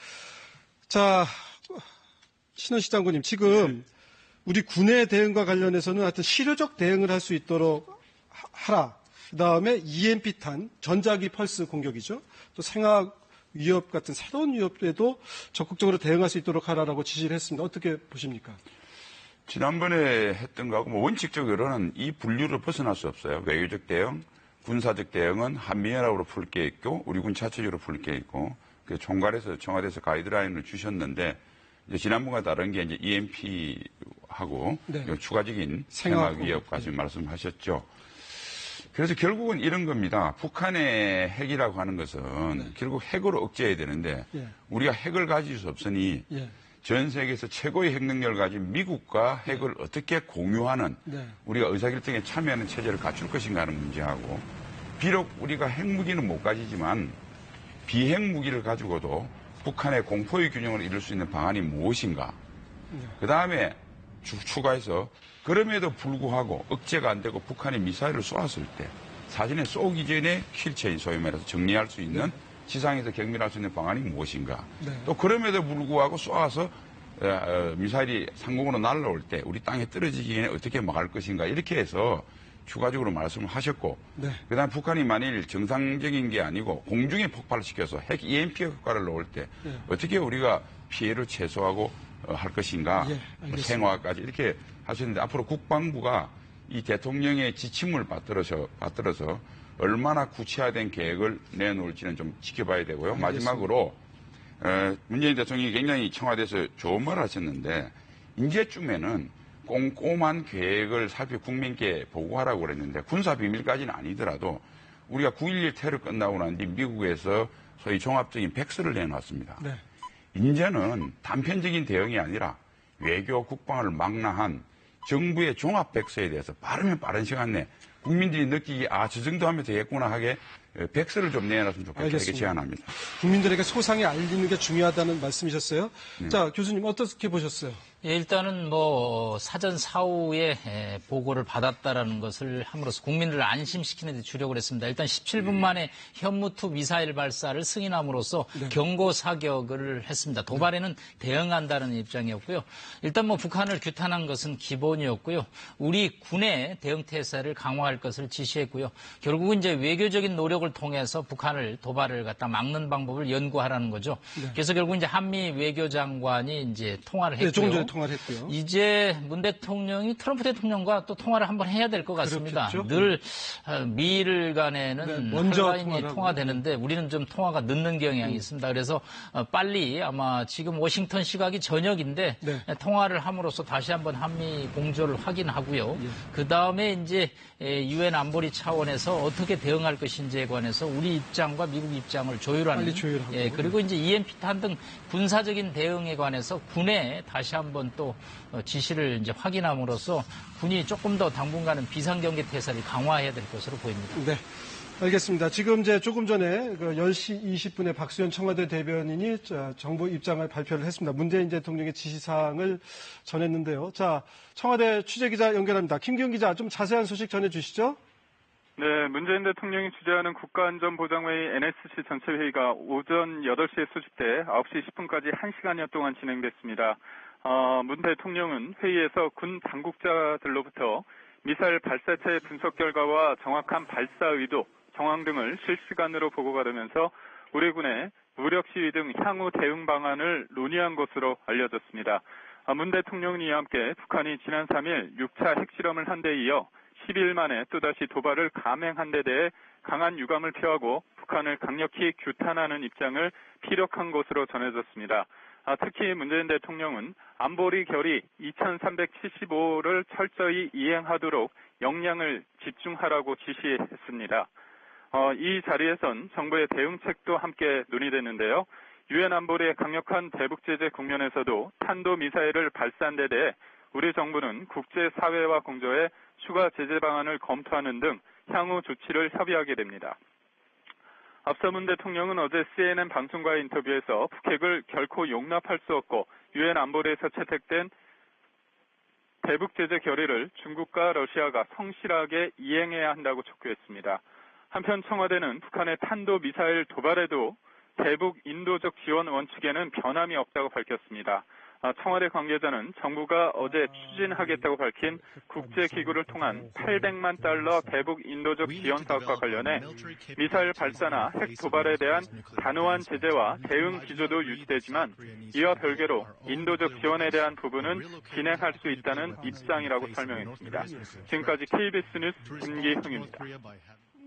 A: 자, 신원식 장군님, 지금 우리 군의 대응과 관련해서는 하여튼 실효적 대응을 할 수 있도록 하라. 그다음에 EMP탄, 전자기 펄스 공격이죠. 또 생화학 위협 같은 새로운 위협에도 적극적으로 대응할 수 있도록 하라라고 지시를 했습니다. 어떻게 보십니까?
I: 지난번에 했던 거하고 원칙적으로는 이 분류를 벗어날 수 없어요. 외교적 대응, 군사적 대응은 한미연합으로 풀 게 있고 우리 군 자체적으로 풀 게 있고 그 총괄해서 청와대에서 가이드라인을 주셨는데 이제 지난번과 다른 게 이제 EMP하고
A: 네.
I: 추가적인 생화학 위협까지 말씀하셨죠. 그래서 결국은 이런 겁니다. 북한의 핵이라고 하는 것은 결국 핵으로 억제해야 되는데 우리가 핵을 가질 수 없으니 전 세계에서 최고의 핵 능력을 가진 미국과 핵을 어떻게 공유하는 우리가 의사결정에 참여하는 체제를 갖출 것인가 하는 문제하고 비록 우리가 핵무기는 못 가지지만 비핵무기를 가지고도 북한의 공포의 균형을 이룰 수 있는 방안이 무엇인가. 그다음에 추가해서 그럼에도 불구하고 억제가 안 되고 북한이 미사일을 쏘았을 때 사전에 쏘기 전에 킬체인 소위 말해서 정리할 수 있는 지상에서 경밀할 수 있는 방안이 무엇인가. 또 그럼에도 불구하고 쏘아서 미사일이 상공으로 날아올 때 우리 땅에 떨어지기 전에 어떻게 막을 것인가 이렇게 해서 추가적으로 말씀을 하셨고 그다음에 북한이 만일 정상적인 게 아니고 공중에 폭발을 시켜서 핵 EMP 효과를 놓을 때 어떻게 우리가 피해를 최소화하고 할 것인가 생화까지 이렇게 하셨는데 앞으로 국방부가 이 대통령의 지침을 받들어서 얼마나 구체화된 계획을 내놓을지는 좀 지켜봐야 되고요. 마지막으로 문재인 대통령이 굉장히 청와대에서 좋은 말을 하셨는데 이제쯤에는 꼼꼼한 계획을 국민께 보고하라고 그랬는데 군사비밀까지는 아니더라도 우리가 9.11 테러 끝나고 난 뒤 미국에서 소위 종합적인 백서를 내놨습니다.
A: 네.
I: 이제는 단편적인 대응이 아니라 외교 국방을 망라한 정부의 종합 백서에 대해서 빠르면 빠른 시간 내에 국민들이 느끼기 저 정도 하면 되겠구나 하게 백서를 좀 내놨으면 좋겠다 이렇게 제안합니다.
A: 국민들에게 소상히 알리는 게 중요하다는 말씀이셨어요. 네. 자, 교수님 어떻게 보셨어요?
J: 예, 일단은 사전 사후에 보고를 받았다라는 것을 함으로써 국민들을 안심시키는 데 주력을 했습니다. 일단 17분 만에 현무2 미사일 발사를 승인함으로써 경고 사격을 했습니다. 도발에는 대응한다는 입장이었고요. 일단 북한을 규탄한 것은 기본이었고요. 우리 군의 대응 태세를 강화할 것을 지시했고요. 결국은 이제 외교적인 노력을 통해서 북한을 도발을 막는 방법을 연구하라는 거죠. 네. 그래서 결국 이제 한미 외교장관이 이제 통화를 했고요.
A: 네, 조금 전에 통화를 했고요.
J: 이제 문 대통령이 트럼프 대통령과 또 통화를 한번 해야 될 것 같습니다.
A: 그렇겠죠?
J: 늘 미일 간에는
A: 먼저
J: 통화되는데 우리는 좀 통화가 늦는 경향이 있습니다. 그래서 빨리 아마 지금 워싱턴 시각이 저녁인데 통화를 함으로써 다시 한번 한미 공조를 확인하고요. 그 다음에 이제 유엔 안보리 차원에서 어떻게 대응할 것인지에 관해서 우리 입장과 미국 입장을 조율하는.
A: 빨리 조율하고.
J: 그리고 이제 EMP-탄 등 군사적인 대응에 관해서 군에 다시 한번 또 지시를 이제 확인함으로써 군이 조금 더 당분간은 비상경계 태세를 강화해야 될 것으로 보입니다.
A: 네. 알겠습니다. 지금 조금 전에 10시 20분에 박수현 청와대 대변인이 정부 입장을 발표를 했습니다. 문재인 대통령의 지시사항을 전했는데요. 자, 청와대 취재기자 연결합니다. 김기훈 기자, 좀 자세한 소식 전해주시죠.
C: 네, 문재인 대통령이 주재하는 국가안전보장회의 NSC 전체회의가 오전 8시에 소집돼 9시 10분까지 1시간여 동안 진행됐습니다. 문 대통령은 회의에서 군 당국자들로부터 미사일 발사체의 분석 결과와 정확한 발사 의도, 정황 등을 실시간으로 보고받으면서 우리 군의 무력 시위 등 향후 대응 방안을 논의한 것으로 알려졌습니다. 문 대통령은 이와 함께 북한이 지난 3일 6차 핵실험을 한 데 이어 10일 만에 또다시 도발을 감행한 데 대해 강한 유감을 표하고 북한을 강력히 규탄하는 입장을 피력한 것으로 전해졌습니다. 특히 문재인 대통령은 안보리 결의 2375를 철저히 이행하도록 역량을 집중하라고 지시했습니다. 이 자리에선 정부의 대응책도 함께 논의됐는데요. 유엔 안보리의 강력한 대북 제재 국면에서도 탄도미사일을 발사한 데 대해 우리 정부는 국제사회와 공조해 추가 제재 방안을 검토하는 등 향후 조치를 협의하게 됩니다. 앞서 문 대통령은 어제 CNN 방송과의 인터뷰에서 북핵을 결코 용납할 수 없고 유엔 안보리에서 채택된 대북 제재 결의를 중국과 러시아가 성실하게 이행해야 한다고 촉구했습니다. 한편 청와대는 북한의 탄도미사일 도발에도 대북 인도적 지원 원칙에는 변함이 없다고 밝혔습니다. 청와대 관계자는 정부가 어제 추진하겠다고 밝힌 국제기구를 통한 800만 달러 대북 인도적 지원 사업과 관련해 미사일 발사나 핵 도발에 대한 단호한 제재와 대응 기조도 유지되지만 이와 별개로 인도적 지원에 대한 부분은 진행할 수 있다는 입장이라고 설명했습니다. 지금까지 KBS 뉴스 김기흥입니다.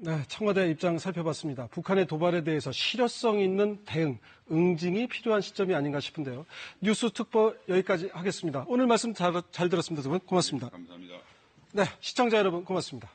A: 네, 청와대 입장 살펴봤습니다. 북한의 도발에 대해서 실효성 있는 대응, 응징이 필요한 시점이 아닌가 싶은데요. 뉴스 특보 여기까지 하겠습니다. 오늘 말씀 잘 들었습니다. 두 분 고맙습니다.
I: 감사합니다.
A: 네, 시청자 여러분 고맙습니다.